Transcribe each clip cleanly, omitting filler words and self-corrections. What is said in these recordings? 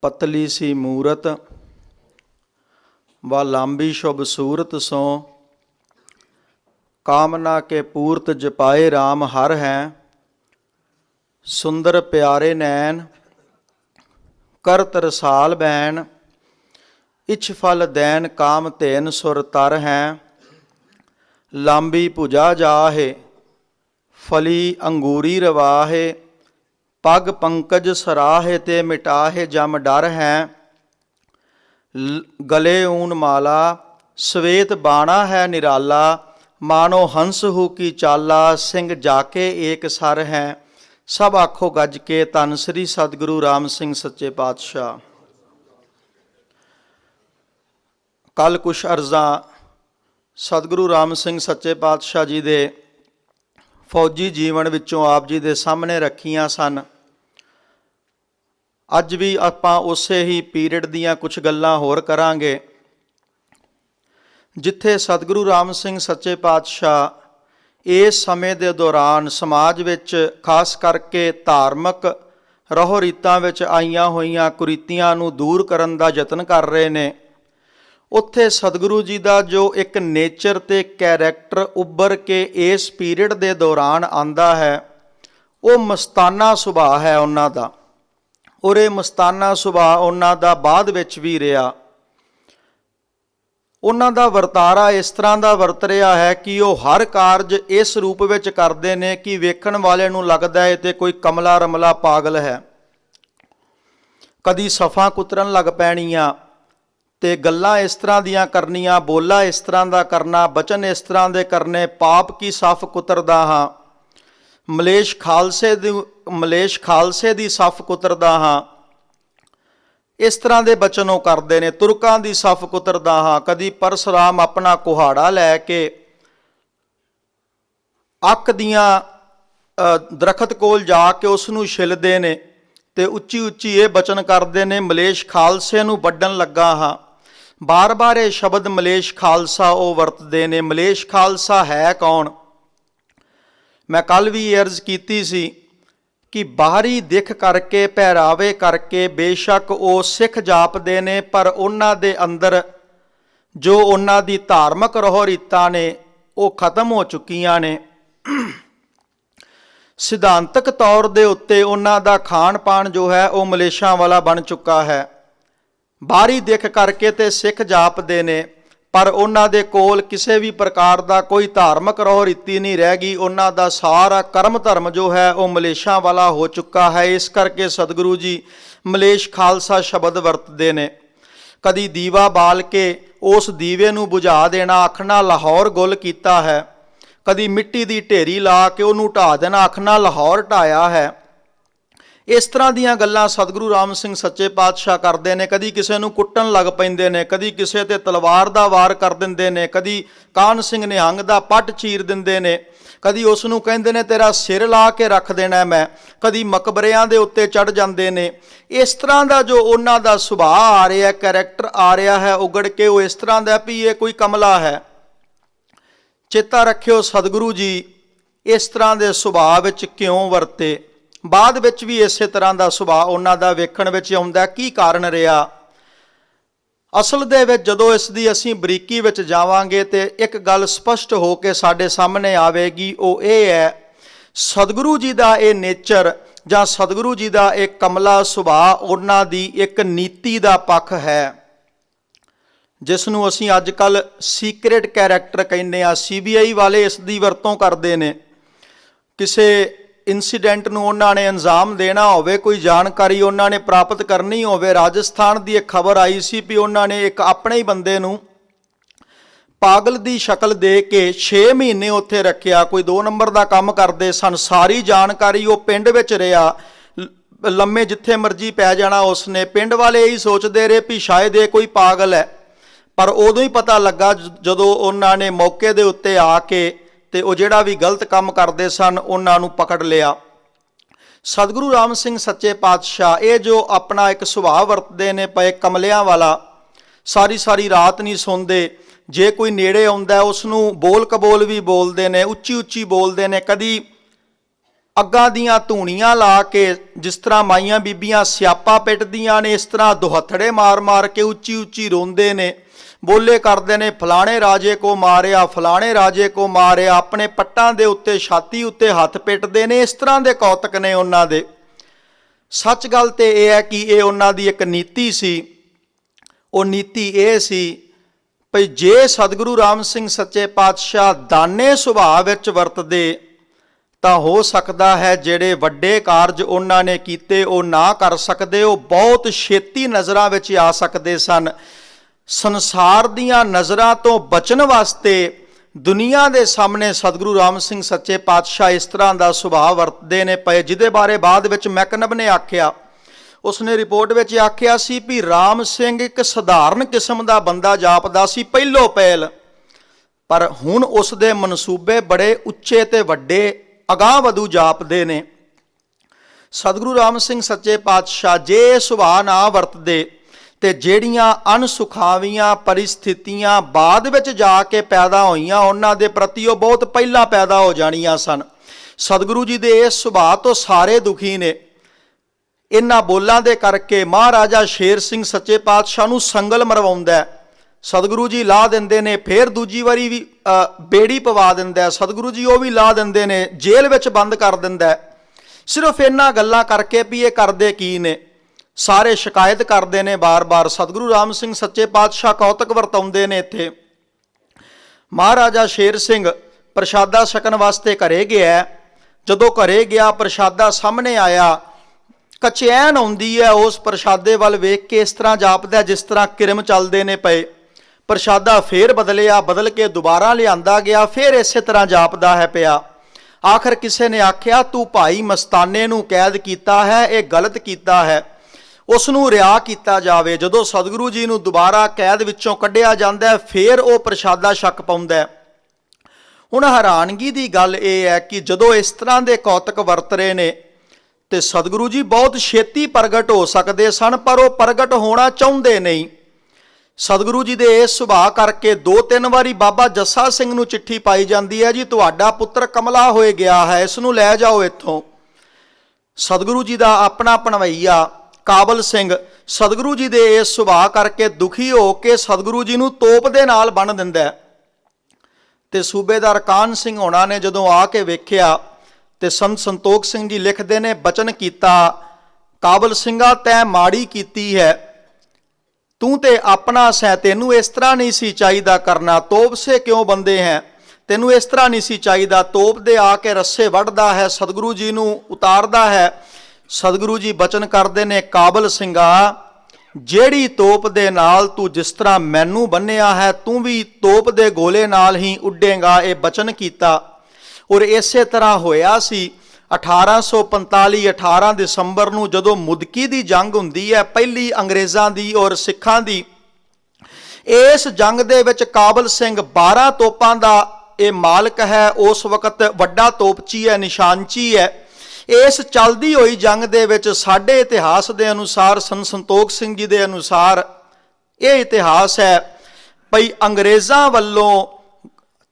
पतली सी मूरत व लांबी शुभ सूरत सो कामना के पूर्त जपाए राम हर हैं। सुंदर प्यारे नैन कर तरसाल बैन इछ फल दैन काम तेन सुर तर हैं। लांबी भुजा जाहे फली अंगूरी रवाहे पग पंकज सराहे ते मिटाहे जम डर हैं। गले ऊन माला श्वेत बाणा है निराला मानो हंस हु की चाला सिंह जाके एक सर हैं। सब आखो गज के धन श्री सतगुरु राम सिंह सच्चे पातशाह। कल कुछ अर्जा सतगुरु राम सिंह सच्चे पातशाह जी दे फौजी जीवन विचों आप जी दे सामने रखियां सन। अज भी आपां उसे ही पीरियड दीयां कुछ गल्लां होर करांगे जिथे सतगुरु राम सिंह सच्चे पातशाह इस समय दे दौरान समाज विच खास करके धार्मिक रहो रीतां विच आईयां होईयां कुरीतियां नूं दूर करन दा यतन कर रहे ने। उत्थे सतगुरु जी दा जो एक नेचर ते कैरैक्टर उभर के इस पीरियड दे दौरान आंदा है वो मस्ताना सुभाਅ है उन्हां दा और ये मस्ताना सुभाਅ उन्हां दा बाद विच भी रहा। उन्हां दा वरतारा इस तरह का वरत रहा है कि वह हर कारज इस रूप विच करते हैं कि वेखण वाले नूं लगदा है ते कोई कमला रमला पागल है। कदी सफ़ा कुतरन लग पैणियां ते गल्लां इस तरह दियां करनियां, बोला इस तरह का करना, बचन इस तरह के करने, पाप की सफ कुतरदा हाँ, मलेश खालसे दी सफ कुतरदा हाँ, इस तरह के बचन वो करते हैं। तुरकां दी सफ कुतरदा हाँ। कदी परशुराम अपना कुहाड़ा लैके अक दियां दरखत कोल जाके उसनूं छिलदे ने ते उच्ची उच्ची ये बचन करते हैं मलेश खालसे नूं वड्डण लगा हाँ। बार बार ये शब्द मलेश खालसा वो वरतते हैं। मलेश खालसा है कौन? मैं कल भी अर्ज की सी कि बाहरी दिख करके पहरावे करके बेशक वो सिख जापते ने पर उन्हां दे अंदर जो उन्हां दी धार्मिक रहो रीतां ने वो खत्म हो चुकियां ने। सिद्धांतक तौर दे उत्ते उन्हां दा खान पान जो है वो मलेशां वाला बन चुका है। बाहरी दिख करके ते सिख जापते ने पर उन्हां दे कोल किसी भी प्रकार का कोई धार्मिक रहो रीति नहीं रह गई। उन्हां दा सारा कर्म धर्म जो है वह मलेशां वाला हो चुका है। इस करके सतगुरु जी मलेश खालसा शब्द वरतते ने। कदी दीवा बाल के उस दीवे नूं बुझा देना, आखना लाहौर गुल कीता है। कदी मिट्टी दी ढेरी ला के उहनूं ढा देना, आखना लाहौर ढाया है। इस तरह दीयां गल्लां सतगुरु राम सिंह सच्चे पातशाह करते हैं। कदी किसी नूं कुट्टण लग पैंदे ने, कदी किसी ते तलवार दा वार कर दिंदे ने, कदी कान सिंह निहंग दा पट चीर दिंदे ने, कदी उसनूं कहंदे ने तेरा सिर ला के रख देना मैं, कदी मकबरियां दे उत्ते चढ़ जांदे ने। इस तरह का जो उन्हां दा सुभाਅ आ रहा, कैरैक्टर आ रहा है उगड़ के, वो इस तरह का भी ये कोई कमला है। चेता रखियो सतगुरु जी इस तरह के सुभाਅ विच क्यों वरते। बाद विच भी इस तरह का सुभाਅ उन्हां दा वेखण विच आउंदा। की कारण रहा? असल दे विच जदों इस दी असीं बरीकी विच जावांगे ते एक गल स्पष्ट हो के साडे सामने आवेगी। वो ये है सतगुरु जी का ये नेचर जां सतगुरु जी का एक कमला सुभाਅ उन्हां दी एक नीति का पक्ष है जिसनूं असीं अजकल सीक्रेट कैरैक्टर कहने आ। CBI वाले इस दी वरतों करते हैं। किसी इंसीडेंट नूं उन्हां ने अंजाम देना होवे, कोई जानकारी उन्हां ने प्राप्त करनी होवे। राजस्थान की एक खबर आई सी भी उन्हां ने एक अपने ही बंदे नूं पागल दी शक्ल दे के 6 महीने उत्थे रखिया। कोई 2 नंबर का काम करते सन। सारी जानकारी वो पिंड विच रहा, लम्मे जिथे मर्जी पै जाना उसने। पिंड वाले यही सोचते रहे भी शायद ये कोई पागल है, पर उदों ही पता लगा जदों उन्हां ने मौके दे उत्ते आके ते वो जिहड़ा भी गलत काम करते सन उन्हां नूं पकड़ लिया। सतगुरु राम सिंह सच्चे पातशाह ये जो अपना एक सुभाਅ वरतते ने पए कमलियां वाला, सारी सारी रात नहीं सौंदे। जे कोई नेड़े आउंदा उसनूं बोल कबोल भी बोलते हैं, उच्ची उच्ची बोलते हैं। कदी ਅੱਗਾਂ ਦੀਆਂ ਧੂਣੀਆਂ ਲਾ ਕੇ ਜਿਸ ਤਰ੍ਹਾਂ ਮਾਈਆਂ ਬੀਬੀਆਂ ਸਿਆਪਾ ਪਿੱਟਦੀਆਂ ਨੇ, ਇਸ ਤਰ੍ਹਾਂ ਦੁਹੱਥੜੇ ਮਾਰ ਮਾਰ ਕੇ ਉੱਚੀ ਉੱਚੀ ਰੋਂਦੇ ਨੇ, ਬੋਲੇ ਕਰਦੇ ਨੇ ਫਲਾਣੇ ਰਾਜੇ ਕੋ ਮਾਰਿਆ, ਫਲਾਣੇ ਰਾਜੇ ਕੋ ਮਾਰਿਆ, ਆਪਣੇ ਪੱਟਾਂ ਦੇ ਉੱਤੇ ਛਾਤੀ ਉੱਤੇ ਹੱਥ ਪਿੱਟਦੇ ਨੇ। ਇਸ ਤਰ੍ਹਾਂ ਦੇ ਕੌਤਕ ਨੇ ਉਹਨਾਂ ਦੇ। ਸੱਚ ਗੱਲ ਤੇ ਇਹ ਹੈ ਕਿ ਇਹ ਉਹਨਾਂ ਦੀ ਇੱਕ ਨੀਤੀ ਸੀ। ਉਹ ਨੀਤੀ ਇਹ ਸੀ ਭਈ ਜੇ ਸਤਿਗੁਰੂ ਰਾਮ ਸਿੰਘ ਸੱਚੇ ਪਾਤਸ਼ਾਹ ਦਾਨੇ ਸੁਭਾਅ ਵਿੱਚ ਵਰਤਦੇ ਤਾਂ ਹੋ ਸਕਦਾ ਹੈ ਜਿਹੜੇ ਵੱਡੇ ਕਾਰਜ ਉਹਨਾਂ ਨੇ ਕੀਤੇ ਉਹ ਨਾ ਕਰ ਸਕਦੇ, ਉਹ ਬਹੁਤ ਛੇਤੀ ਨਜ਼ਰਾਂ ਵਿੱਚ ਆ ਸਕਦੇ ਸਨ। ਸੰਸਾਰ ਦੀਆਂ ਨਜ਼ਰਾਂ ਤੋਂ ਬਚਣ ਵਾਸਤੇ ਦੁਨੀਆ ਦੇ ਸਾਹਮਣੇ ਸਤਿਗੁਰੂ ਰਾਮ ਸਿੰਘ ਸੱਚੇ ਪਾਤਸ਼ਾਹ ਇਸ ਤਰ੍ਹਾਂ ਦਾ ਸੁਭਾਅ ਵਰਤਦੇ ਨੇ ਪਏ, ਜਿਹਦੇ ਬਾਰੇ ਬਾਅਦ ਵਿੱਚ ਮੈਕਨਬ ਨੇ ਆਖਿਆ। ਉਸਨੇ ਰਿਪੋਰਟ ਵਿੱਚ ਆਖਿਆ ਸੀ ਵੀ ਰਾਮ ਸਿੰਘ ਇੱਕ ਸਧਾਰਨ ਕਿਸਮ ਦਾ ਬੰਦਾ ਜਾਪਦਾ ਸੀ ਪਹਿਲੋ ਪਹਿਲ, ਪਰ ਹੁਣ ਉਸ ਦੇ ਮਨਸੂਬੇ ਬੜੇ ਉੱਚੇ ਤੇ ਵੱਡੇ ਅਗਾਂਹ ਵਧੂ ਜਾਪਦੇ ਨੇ। ਸਤਿਗੁਰੂ ਰਾਮ ਸਿੰਘ ਸੱਚੇ ਪਾਤਸ਼ਾਹ ਜੇ ਸੁਭਾਅ ਨਾ ਵਰਤਦੇ ਤੇ ਜਿਹੜੀਆਂ ਅਣਸੁਖਾਵੀਆਂ ਪਰਿਸਥਿਤੀਆਂ ਬਾਅਦ ਵਿੱਚ ਜਾ ਕੇ ਪੈਦਾ ਹੋਈਆਂ ਉਹਨਾਂ ਦੇ ਪ੍ਰਤੀ ਉਹ ਬਹੁਤ ਪਹਿਲਾਂ ਪੈਦਾ ਹੋ ਜਾਣੀਆਂ ਸਨ। ਸਤਿਗੁਰੂ ਜੀ ਦੇ ਇਸ ਸੁਭਾਅ ਤੋਂ ਸਾਰੇ ਦੁਖੀ ਨੇ। ਇਹਨਾਂ ਬੋਲਾਂ ਦੇ ਕਰਕੇ ਮਹਾਰਾਜਾ ਸ਼ੇਰ ਸਿੰਘ ਸੱਚੇ ਪਾਤਸ਼ਾਹ ਨੂੰ ਸੰਗਲ ਮਰਵਾਉਂਦਾ। ਸਤਿਗੁਰੂ ਜੀ ਲਾ ਦਿੰਦੇ ਨੇ, ਫਿਰ ਦੂਜੀ ਵਾਰੀ ਵੀ ਬੇੜੀ ਪਵਾ ਦਿੰਦਾ ਸਤਿਗੁਰੂ ਜੀ, ਉਹ ਵੀ ਲਾ ਦਿੰਦੇ ਨੇ, ਜੇਲ੍ਹ ਵਿੱਚ ਬੰਦ ਕਰ ਦਿੰਦਾ। ਸਿਰਫ ਇਹਨਾਂ ਗੱਲਾਂ ਕਰਕੇ ਵੀ ਇਹ ਕਰਦੇ ਕੀ ਨੇ। ਸਾਰੇ ਸ਼ਿਕਾਇਤ ਕਰਦੇ ਨੇ ਬਾਰ-ਬਾਰ। ਸਤਿਗੁਰੂ ਰਾਮ ਸਿੰਘ ਸੱਚੇ ਪਾਤਸ਼ਾਹ ਕੌਤਕ ਵਰਤਾਉਂਦੇ ਨੇ ਇੱਥੇ। ਮਹਾਰਾਜਾ ਸ਼ੇਰ ਸਿੰਘ ਪ੍ਰਸ਼ਾਦਾ ਛਕਣ ਵਾਸਤੇ ਘਰੇ ਗਿਆ। ਜਦੋਂ ਘਰੇ ਗਿਆ ਪ੍ਰਸ਼ਾਦਾ ਸਾਹਮਣੇ ਆਇਆ, ਕਚੈਨ ਆਉਂਦੀ ਹੈ ਉਸ ਪ੍ਰਸ਼ਾਦੇ ਵੱਲ ਵੇਖ ਕੇ ਇਸ ਤਰ੍ਹਾਂ ਜਾਪਦਾ ਜਿਸ ਤਰ੍ਹਾਂ ਕਿਰਮ ਚੱਲਦੇ ਨੇ ਪਏ। ਪ੍ਰਸ਼ਾਦਾ ਫੇਰ ਬਦਲਿਆ, ਬਦਲ ਕੇ ਦੁਬਾਰਾ ਲਿਆਂਦਾ ਗਿਆ, ਫੇਰ ਇਸੇ ਤਰ੍ਹਾਂ ਜਾਪਦਾ ਹੈ ਪਿਆ। ਆਖਰ ਕਿਸੇ ਨੇ ਆਖਿਆ ਤੂੰ ਭਾਈ ਮਸਤਾਨੇ ਨੂੰ ਕੈਦ ਕੀਤਾ ਹੈ, ਇਹ ਗਲਤ ਕੀਤਾ ਹੈ, ਉਸ ਨੂੰ ਰਿਹਾਅ ਕੀਤਾ ਜਾਵੇ। ਜਦੋਂ ਸਤਿਗੁਰੂ ਜੀ ਨੂੰ ਦੁਬਾਰਾ ਕੈਦ ਵਿੱਚੋਂ ਕੱਢਿਆ ਜਾਂਦਾ ਫੇਰ ਉਹ ਪ੍ਰਸ਼ਾਦਾ ਛਕ ਪਾਉਂਦਾ। ਹੁਣ ਹੈਰਾਨਗੀ ਦੀ ਗੱਲ ਇਹ ਹੈ ਕਿ ਜਦੋਂ ਇਸ ਤਰ੍ਹਾਂ ਦੇ ਕੌਤਕ ਵਰਤ ਰਹੇ ਨੇ ਤੇ ਸਤਿਗੁਰੂ ਜੀ ਬਹੁਤ ਛੇਤੀ ਪ੍ਰਗਟ ਹੋ ਸਕਦੇ ਸਨ, ਪਰ ਉਹ ਪ੍ਰਗਟ ਹੋਣਾ ਚਾਹੁੰਦੇ ਨਹੀਂ। ਸਤਿਗੁਰੂ ਜੀ ਦੇ ਇਸ ਸੁਭਾਅ ਕਰਕੇ 2-3 ਵਾਰੀ ਬਾਬਾ ਜੱਸਾ ਸਿੰਘ ਨੂੰ ਚਿੱਠੀ ਪਾਈ ਜਾਂਦੀ ਹੈ, ਜੀ ਤੁਹਾਡਾ ਪੁੱਤਰ ਕਮਲਾ ਹੋਏ ਗਿਆ ਹੈ, ਇਸ ਨੂੰ ਲੈ ਜਾਓ ਇੱਥੋਂ। ਸਤਿਗੁਰੂ ਜੀ ਦਾ ਆਪਣਾ ਭਣਵਈਆ ਕਾਬਲ ਸਿੰਘ ਸਤਿਗੁਰੂ ਜੀ ਦੇ ਇਸ ਸੁਭਾਅ ਕਰਕੇ ਦੁਖੀ ਹੋ ਕੇ ਸਤਿਗੁਰੂ ਜੀ ਨੂੰ ਤੋਪ ਦੇ ਨਾਲ ਬੰਨ੍ਹ ਦਿੰਦਾ। ਤੇ ਸੂਬੇਦਾਰ ਕਾਹਨ ਸਿੰਘ ਹੋਣਾ ਨੇ ਜਦੋਂ ਆ ਕੇ ਵੇਖਿਆ ਤੇ ਸੰਤ ਸੰਤੋਖ ਸਿੰਘ ਜੀ ਲਿਖਦੇ ਨੇ, ਬਚਨ ਕੀਤਾ ਕਾਬਲ ਸਿੰਘਾ ਤੈਂ ਮਾੜੀ ਕੀਤੀ ਹੈ, ਤੂੰ ਤੇ ਆਪਣਾ ਸੈਂ, ਤੈਨੂੰ ਇਸ ਤਰ੍ਹਾਂ ਨਹੀਂ ਸੀ ਚਾਹੀਦਾ ਕਰਨਾ, ਤੋਪ ਸੇ ਕਿਉਂ ਬੰਦੇ ਹੈ, ਤੈਨੂੰ ਇਸ ਤਰ੍ਹਾਂ ਨਹੀਂ ਸੀ ਚਾਹੀਦਾ। ਤੋਪ ਦੇ ਆ ਕੇ ਰੱਸੇ ਵੱਢਦਾ ਹੈ, ਸਤਿਗੁਰੂ ਜੀ ਨੂੰ ਉਤਾਰਦਾ ਹੈ। ਸਤਿਗੁਰੂ ਜੀ ਬਚਨ ਕਰਦੇ ਨੇ, ਕਾਬਲ ਸਿੰਘਾ ਜਿਹੜੀ ਤੋਪ ਦੇ ਨਾਲ ਤੂੰ ਜਿਸ ਤਰ੍ਹਾਂ ਮੈਨੂੰ ਬੰਨਿਆ ਹੈ ਤੂੰ ਵੀ ਤੋਪ ਦੇ ਗੋਲੇ ਨਾਲ ਹੀ ਉੱਡੇਗਾ, ਇਹ ਬਚਨ ਕੀਤਾ। ਔਰ ਇਸੇ ਤਰ੍ਹਾਂ ਹੋਇਆ ਸੀ। 1845 18 ਦਸੰਬਰ ਨੂੰ ਜਦੋਂ ਮੁਦਕੀ ਦੀ ਜੰਗ ਹੁੰਦੀ ਹੈ, ਪਹਿਲੀ ਅੰਗਰੇਜ਼ਾਂ ਦੀ ਔਰ ਸਿੱਖਾਂ ਦੀ, ਇਸ ਜੰਗ ਦੇ ਵਿੱਚ ਕਾਬਲ ਸਿੰਘ 12 ਤੋਪਾਂ ਦਾ ਇਹ ਮਾਲਕ ਹੈ। ਉਸ ਵਕਤ ਵੱਡਾ ਤੋਪਚੀ ਹੈ, ਨਿਸ਼ਾਨਚੀ ਹੈ। ਇਸ ਚੱਲਦੀ ਹੋਈ ਜੰਗ ਦੇ ਵਿੱਚ ਸਾਡੇ ਇਤਿਹਾਸ ਦੇ ਅਨੁਸਾਰ, ਸੰਤ ਸੰਤੋਖ ਸਿੰਘ ਜੀ ਦੇ ਅਨੁਸਾਰ ਇਹ ਇਤਿਹਾਸ ਹੈ ਭਈ ਅੰਗਰੇਜ਼ਾਂ ਵੱਲੋਂ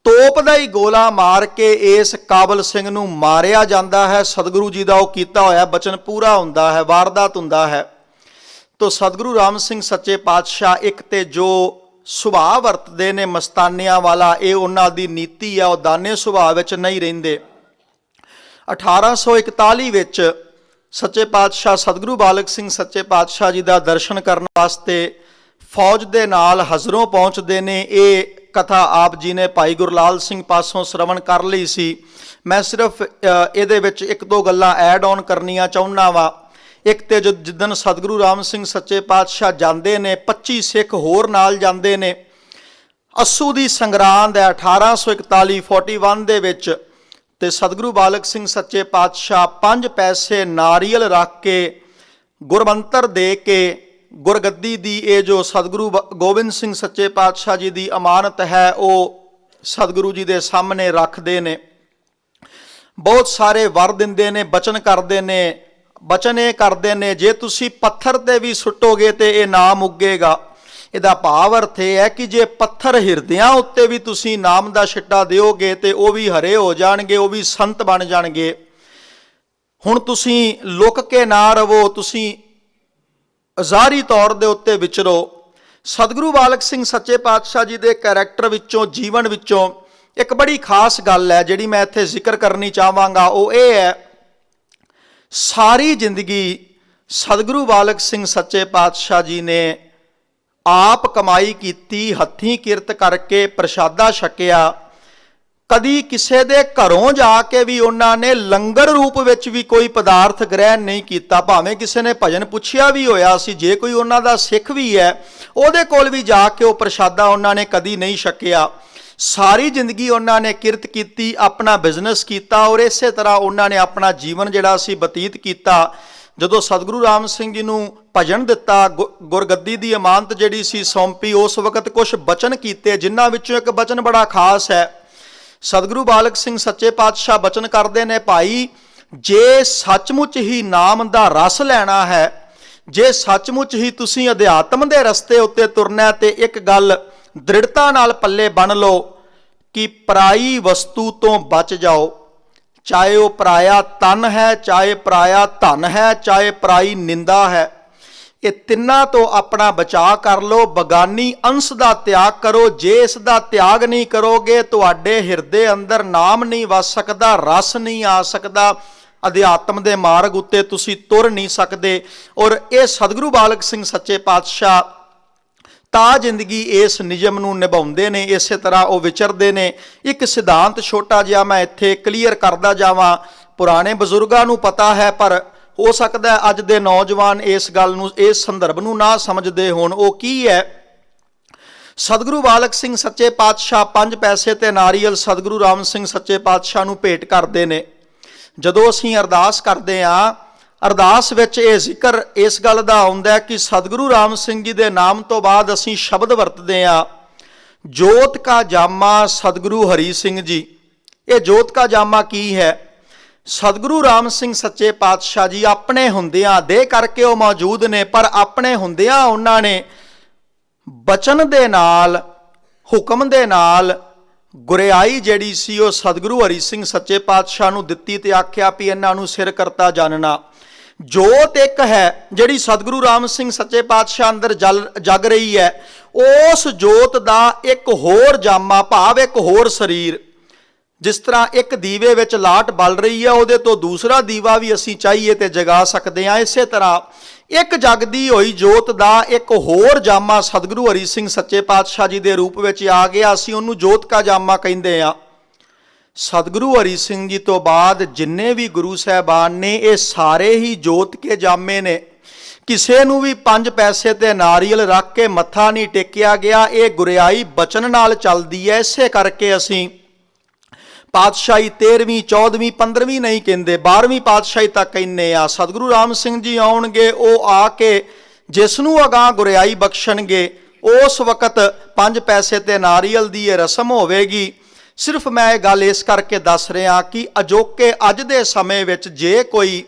ਤੋਪ ਦਾ ਹੀ ਗੋਲਾ ਮਾਰ ਕੇ ਇਸ ਕਾਬਲ ਸਿੰਘ ਨੂੰ ਮਾਰਿਆ ਜਾਂਦਾ ਹੈ। ਸਤਿਗੁਰੂ ਜੀ ਦਾ ਉਹ ਕੀਤਾ ਹੋਇਆ ਬਚਨ ਪੂਰਾ ਹੁੰਦਾ ਹੈ, ਵਾਰਦਾਤ ਹੁੰਦਾ ਹੈ। ਤੋ ਸਤਿਗੁਰੂ ਰਾਮ ਸਿੰਘ ਸੱਚੇ ਪਾਤਸ਼ਾਹ ਇੱਕ ਤੇ ਜੋ ਸੁਭਾਅ ਵਰਤਦੇ ਨੇ ਮਸਤਾਨਿਆਂ ਵਾਲਾ, ਇਹ ਉਹਨਾਂ ਦੀ ਨੀਤੀ ਹੈ, ਉਹ ਦਾਨੇ ਸੁਭਾਅ ਵਿੱਚ ਨਹੀਂ ਰਹਿੰਦੇ। 1841 ਵਿੱਚ ਸੱਚੇ ਪਾਤਸ਼ਾਹ ਸਤਿਗੁਰੂ ਬਾਲਕ ਸਿੰਘ ਸੱਚੇ ਪਾਤਸ਼ਾਹ ਜੀ ਦਾ ਦਰਸ਼ਨ ਕਰਨ ਵਾਸਤੇ ਫੌਜ ਦੇ ਨਾਲ ਹਜ਼ਰੋਂ ਪਹੁੰਚਦੇ ਨੇ। ਇਹ ਕਥਾ ਆਪ ਜੀ ਨੇ ਭਾਈ ਗੁਰਲਾਲ ਸਿੰਘ ਪਾਸੋਂ ਸ਼ਰਵਣ ਕਰ ਲਈ ਸੀ। ਮੈਂ ਸਿਰਫ ਇਹਦੇ ਵਿੱਚ 1-2 ਗੱਲਾਂ ਐਡ ਔਨ ਕਰਨੀਆਂ ਚਾਹੁੰਦਾ ਵਾ। ਇੱਕ ਤੇ ਜਿੱਦਣ ਸਤਿਗੁਰੂ ਰਾਮ ਸਿੰਘ ਸੱਚੇ ਪਾਤਸ਼ਾਹ ਜਾਂਦੇ ਨੇ, 25 ਸਿੱਖ ਹੋਰ ਨਾਲ ਜਾਂਦੇ ਨੇ। ਅੱਸੂ ਦੀ ਸੰਗਰਾਂਦ ਹੈ 1841 41 ਦੇ ਵਿੱਚ, ਤੇ ਸਤਿਗੁਰੂ ਬਾਲਕ ਸਿੰਘ ਸੱਚੇ ਪਾਤਸ਼ਾਹ 5 ਪੈਸੇ ਨਾਰੀਅਲ ਰੱਖ ਕੇ ਗੁਰਮੰਤਰ ਦੇ ਕੇ ਗੁਰਗੱਦੀ ਦੀ ਇਹ ਜੋ ਸਤਿਗੁਰੂ ਗੋਬਿੰਦ ਸਿੰਘ ਸੱਚੇ ਪਾਤਸ਼ਾਹ ਜੀ ਦੀ ਅਮਾਨਤ ਹੈ ਉਹ ਸਤਿਗੁਰੂ ਜੀ ਦੇ ਸਾਹਮਣੇ ਰੱਖਦੇ ਨੇ। ਬਹੁਤ ਸਾਰੇ ਵਰ ਦਿੰਦੇ ਨੇ, ਬਚਨ ਕਰਦੇ ਨੇ। ਬਚਨ ਇਹ ਕਰਦੇ ਨੇ, ਜੇ ਤੁਸੀਂ ਪੱਥਰ ਤੇ ਵੀ ਸੁੱਟੋਗੇ ਤੇ ਇਹ ਨਾਮ ਉੱਗੇਗਾ। ਇਹਦਾ ਭਾਵ ਅਰਥ ਇਹ ਹੈ ਕਿ ਜੇ ਪੱਥਰ ਹਿਰਦਿਆਂ ਉੱਤੇ ਵੀ ਤੁਸੀਂ ਨਾਮ ਦਾ ਛਿੱਟਾ ਦਿਓਗੇ ਤੇ ਉਹ ਵੀ ਹਰੇ ਹੋ ਜਾਣਗੇ, ਉਹ ਵੀ ਸੰਤ ਬਣ ਜਾਣਗੇ। ਹੁਣ ਤੁਸੀਂ ਲੁਕ ਕੇ ਨਾ ਰਵੋ, ਤੁਸੀਂ ਜ਼ਾਹਰੀ ਤੌਰ ਦੇ ਉੱਤੇ ਵਿਚਰੋ। ਸਤਿਗੁਰੂ ਬਾਲਕ ਸਿੰਘ ਸੱਚੇ ਪਾਤਸ਼ਾਹ ਜੀ ਦੇ ਕੈਰੈਕਟਰ ਵਿੱਚੋਂ, ਜੀਵਨ ਵਿੱਚੋਂ ਇੱਕ ਬੜੀ ਖਾਸ ਗੱਲ ਹੈ ਜਿਹੜੀ ਮੈਂ ਇੱਥੇ ਜ਼ਿਕਰ ਕਰਨੀ ਚਾਹਾਂਗਾ। ਉਹ ਇਹ ਹੈ, ਸਾਰੀ ਜ਼ਿੰਦਗੀ ਸਤਿਗੁਰੂ ਬਾਲਕ ਸਿੰਘ ਸੱਚੇ ਪਾਤਸ਼ਾਹ ਜੀ ਨੇ ਆਪ ਕਮਾਈ ਕੀਤੀ, ਹੱਥੀਂ ਕਿਰਤ ਕਰਕੇ ਪ੍ਰਸ਼ਾਦਾ ਛਕਿਆ। ਕਦੀ ਕਿਸੇ ਦੇ ਘਰੋਂ ਜਾ ਕੇ ਵੀ ਉਹਨਾਂ ਨੇ ਲੰਗਰ ਰੂਪ ਵਿੱਚ ਵੀ ਕੋਈ ਪਦਾਰਥ ਗ੍ਰਹਿਣ ਨਹੀਂ ਕੀਤਾ। ਭਾਵੇਂ ਕਿਸੇ ਨੇ ਭਜਨ ਪੁੱਛਿਆ ਵੀ ਹੋਇਆ ਸੀ, ਜੇ ਕੋਈ ਉਹਨਾਂ ਦਾ ਸਿੱਖ ਵੀ ਹੈ, ਉਹਦੇ ਕੋਲ ਵੀ ਜਾ ਕੇ ਉਹ ਪ੍ਰਸ਼ਾਦਾ ਉਹਨਾਂ ਨੇ ਕਦੀ ਨਹੀਂ ਛਕਿਆ। ਸਾਰੀ ਜ਼ਿੰਦਗੀ ਉਹਨਾਂ ਨੇ ਕਿਰਤ ਕੀਤੀ, ਆਪਣਾ ਬਿਜ਼ਨਸ ਕੀਤਾ, ਔਰ ਇਸੇ ਤਰ੍ਹਾਂ ਉਹਨਾਂ ਨੇ ਆਪਣਾ ਜੀਵਨ ਜਿਹੜਾ ਸੀ ਬਤੀਤ ਕੀਤਾ। ਜਦੋਂ ਸਤਿਗੁਰੂ ਰਾਮ ਸਿੰਘ ਜੀ ਨੂੰ ਭਜਨ ਦਿੱਤਾ, ਗੁਰਗੱਦੀ ਦੀ ਅਮਾਨਤ ਜਿਹੜੀ ਸੀ ਸੌਂਪੀ, ਉਸ ਵਕਤ ਕੁਝ ਬਚਨ ਕੀਤੇ, ਜਿਨ੍ਹਾਂ ਵਿੱਚੋਂ ਇੱਕ ਬਚਨ ਬੜਾ ਖਾਸ ਹੈ। ਸਤਿਗੁਰੂ ਬਾਲਕ ਸਿੰਘ ਸੱਚੇ ਪਾਤਸ਼ਾਹ ਬਚਨ ਕਰਦੇ ਨੇ, ਭਾਈ ਜੇ ਸੱਚਮੁੱਚ ਹੀ ਨਾਮ ਦਾ ਰਸ ਲੈਣਾ ਹੈ, ਜੇ ਸੱਚਮੁੱਚ ਹੀ ਤੁਸੀਂ ਅਧਿਆਤਮ ਦੇ ਰਸਤੇ ਉੱਤੇ ਤੁਰਨਾ, ਤੇ ਇੱਕ ਗੱਲ ਦ੍ਰਿੜਤਾ ਨਾਲ ਪੱਲੇ ਬੰਨ੍ਹ ਲਓ ਕਿ ਪਰਾਈ ਵਸਤੂ ਤੋਂ ਬਚ ਜਾਓ। ਚਾਹੇ ਉਹ ਪਰਾਇਆ ਤਨ ਹੈ, ਚਾਹੇ ਪਰਾਇਆ ਧਨ ਹੈ, ਚਾਹੇ ਪਰਾਈ ਨਿੰਦਾ ਹੈ, ਇਹ ਤਿੰਨਾਂ ਤੋਂ ਆਪਣਾ ਬਚਾਅ ਕਰ ਲਓ। ਬਗਾਨੀ ਅੰਸ਼ ਦਾ ਤਿਆਗ ਕਰੋ। ਜੇ ਇਸ ਦਾ ਤਿਆਗ ਨਹੀਂ ਕਰੋਗੇ, ਤੁਹਾਡੇ ਹਿਰਦੇ ਅੰਦਰ ਨਾਮ ਨਹੀਂ ਵਸ ਸਕਦਾ, ਰਸ ਨਹੀਂ ਆ ਸਕਦਾ, ਅਧਿਆਤਮ ਦੇ ਮਾਰਗ ਉੱਤੇ ਤੁਸੀਂ ਤੁਰ ਨਹੀਂ ਸਕਦੇ। ਔਰ ਇਹ ਸਤਿਗੁਰੂ ਬਾਲਕ ਸਿੰਘ ਸੱਚੇ ਪਾਤਸ਼ਾਹ ਤਾਂ ਜ਼ਿੰਦਗੀ ਇਸ ਨਿਯਮ ਨੂੰ ਨਿਭਾਉਂਦੇ ਨੇ, ਇਸੇ ਤਰ੍ਹਾਂ ਉਹ ਵਿਚਰਦੇ ਨੇ। ਇੱਕ ਸਿਧਾਂਤ ਛੋਟਾ ਜਿਹਾ ਮੈਂ ਇੱਥੇ ਕਲੀਅਰ ਕਰਦਾ ਜਾਵਾਂ। ਪੁਰਾਣੇ ਬਜ਼ੁਰਗਾਂ ਨੂੰ ਪਤਾ ਹੈ, ਪਰ ਹੋ ਸਕਦਾ ਹੈ ਅੱਜ ਦੇ ਨੌਜਵਾਨ ਇਸ ਗੱਲ ਨੂੰ, ਇਸ ਸੰਦਰਭ ਨੂੰ ਨਾ ਸਮਝਦੇ ਹੋਣ। ਉਹ ਕੀ ਹੈ? ਸਤਿਗੁਰੂ ਬਾਲਕ ਸਿੰਘ ਸੱਚੇ ਪਾਤਸ਼ਾਹ 5 ਪੈਸੇ ਤੇ ਨਾਰੀਅਲ ਸਤਿਗੁਰੂ ਰਾਮ ਸਿੰਘ ਸੱਚੇ ਪਾਤਸ਼ਾਹ ਨੂੰ ਭੇਟ ਕਰਦੇ ਨੇ। ਜਦੋਂ ਅਸੀਂ ਅਰਦਾਸ ਕਰਦੇ ਹਾਂ, ਅਰਦਾਸ ਵਿੱਚ ਇਹ ਜ਼ਿਕਰ ਇਸ ਗੱਲ ਦਾ ਆਉਂਦਾ ਕਿ ਸਤਿਗੁਰੂ ਰਾਮ ਸਿੰਘ ਜੀ ਦੇ ਨਾਮ ਤੋਂ ਬਾਅਦ ਅਸੀਂ ਸ਼ਬਦ ਵਰਤਦੇ ਹਾਂ, ਜੋਤ ਕਾ ਜਾਮਾ ਸਤਿਗੁਰੂ ਹਰੀ ਸਿੰਘ ਜੀ। ਇਹ ਜੋਤ ਕਾ ਜਾਮਾ ਕੀ ਹੈ? ਸਤਿਗੁਰੂ ਰਾਮ ਸਿੰਘ ਸੱਚੇ ਪਾਤਸ਼ਾਹ ਜੀ ਆਪਣੇ ਹੁੰਦਿਆਂ, ਦੇ ਕਰਕੇ ਉਹ ਮੌਜੂਦ ਨੇ, ਪਰ ਆਪਣੇ ਹੁੰਦਿਆਂ ਉਹਨਾਂ ਨੇ ਬਚਨ ਦੇ ਨਾਲ, ਹੁਕਮ ਦੇ ਨਾਲ ਗੁਰਿਆਈ ਜਿਹੜੀ ਸੀ ਉਹ ਸਤਿਗੁਰੂ ਹਰੀ ਸਿੰਘ ਸੱਚੇ ਪਾਤਸ਼ਾਹ ਨੂੰ ਦਿੱਤੀ ਤੇ ਆਖਿਆ ਵੀ ਇਹਨਾਂ ਨੂੰ ਸਿਰ ਕਰਤਾ ਜਾਣਨਾ। ਜੋਤ ਇੱਕ ਹੈ ਜਿਹੜੀ ਸਤਿਗੁਰੂ ਰਾਮ ਸਿੰਘ ਸੱਚੇ ਪਾਤਸ਼ਾਹ ਅੰਦਰ ਜਗ ਰਹੀ ਹੈ। ਉਸ ਜੋਤ ਦਾ ਇੱਕ ਹੋਰ ਜਾਮਾ, ਭਾਵ ਇੱਕ ਹੋਰ ਸਰੀਰ, ਜਿਸ ਤਰ੍ਹਾਂ ਇੱਕ ਦੀਵੇ ਵਿੱਚ ਲਾਟ ਬਲ ਰਹੀ ਹੈ, ਉਹਦੇ ਤੋਂ ਦੂਸਰਾ ਦੀਵਾ ਵੀ ਅਸੀਂ ਚਾਹੀਏ ਤੇ ਜਗਾ ਸਕਦੇ ਹਾਂ। ਇਸੇ ਤਰ੍ਹਾਂ ਇੱਕ ਜਗਦੀ ਹੋਈ ਜੋਤ ਦਾ ਇੱਕ ਹੋਰ ਜਾਮਾ ਸਤਿਗੁਰੂ ਹਰੀ ਸਿੰਘ ਸੱਚੇ ਪਾਤਸ਼ਾਹ ਜੀ ਦੇ ਰੂਪ ਵਿੱਚ ਆ ਗਿਆ। ਅਸੀਂ ਉਹਨੂੰ ਜੋਤ ਕਾ ਜਾਮਾ ਕਹਿੰਦੇ ਹਾਂ। ਸਤਿਗੁਰੂ ਹਰੀ ਸਿੰਘ ਜੀ ਤੋਂ ਬਾਅਦ ਜਿੰਨੇ ਵੀ ਗੁਰੂ ਸਾਹਿਬਾਨ ਨੇ, ਇਹ ਸਾਰੇ ਹੀ ਜੋਤ ਕੇ ਜਾਮੇ ਨੇ। ਕਿਸੇ ਨੂੰ ਵੀ 5 ਪੈਸੇ ਤੇ ਨਾਰੀਅਲ ਰੱਖ ਕੇ ਮੱਥਾ ਨਹੀਂ ਟੇਕਿਆ ਗਿਆ। ਇਹ ਗੁਰਿਆਈ ਬਚਨ ਨਾਲ ਚੱਲਦੀ ਹੈ। ਇਸੇ ਕਰਕੇ ਅਸੀਂ ਪਾਤਸ਼ਾਹੀ 13ਵੀਂ 14ਵੀਂ 15ਵੀਂ ਨਹੀਂ ਕਹਿੰਦੇ, 12ਵੀਂ ਪਾਤਸ਼ਾਹੀ ਤੱਕ ਕਹਿੰਦੇ ਆ। ਸਤਿਗੁਰੂ ਰਾਮ ਸਿੰਘ ਜੀ ਆਉਣਗੇ, ਉਹ ਆ ਕੇ ਜਿਸ ਨੂੰ ਅਗਾਂਹ ਗੁਰਿਆਈ ਬਖਸ਼ਣਗੇ, ਉਸ ਵਕਤ 5 ਪੈਸੇ ਤੇ ਨਾਰੀਅਲ ਦੀ ਇਹ ਰਸਮ ਹੋਵੇਗੀ। ਸਿਰਫ ਮੈਂ ਇਹ ਗੱਲ ਇਸ ਕਰਕੇ ਦੱਸ ਰਿਹਾ ਕਿ ਅਜੋਕੇ ਅੱਜ ਦੇ ਸਮੇਂ ਵਿੱਚ ਜੇ ਕੋਈ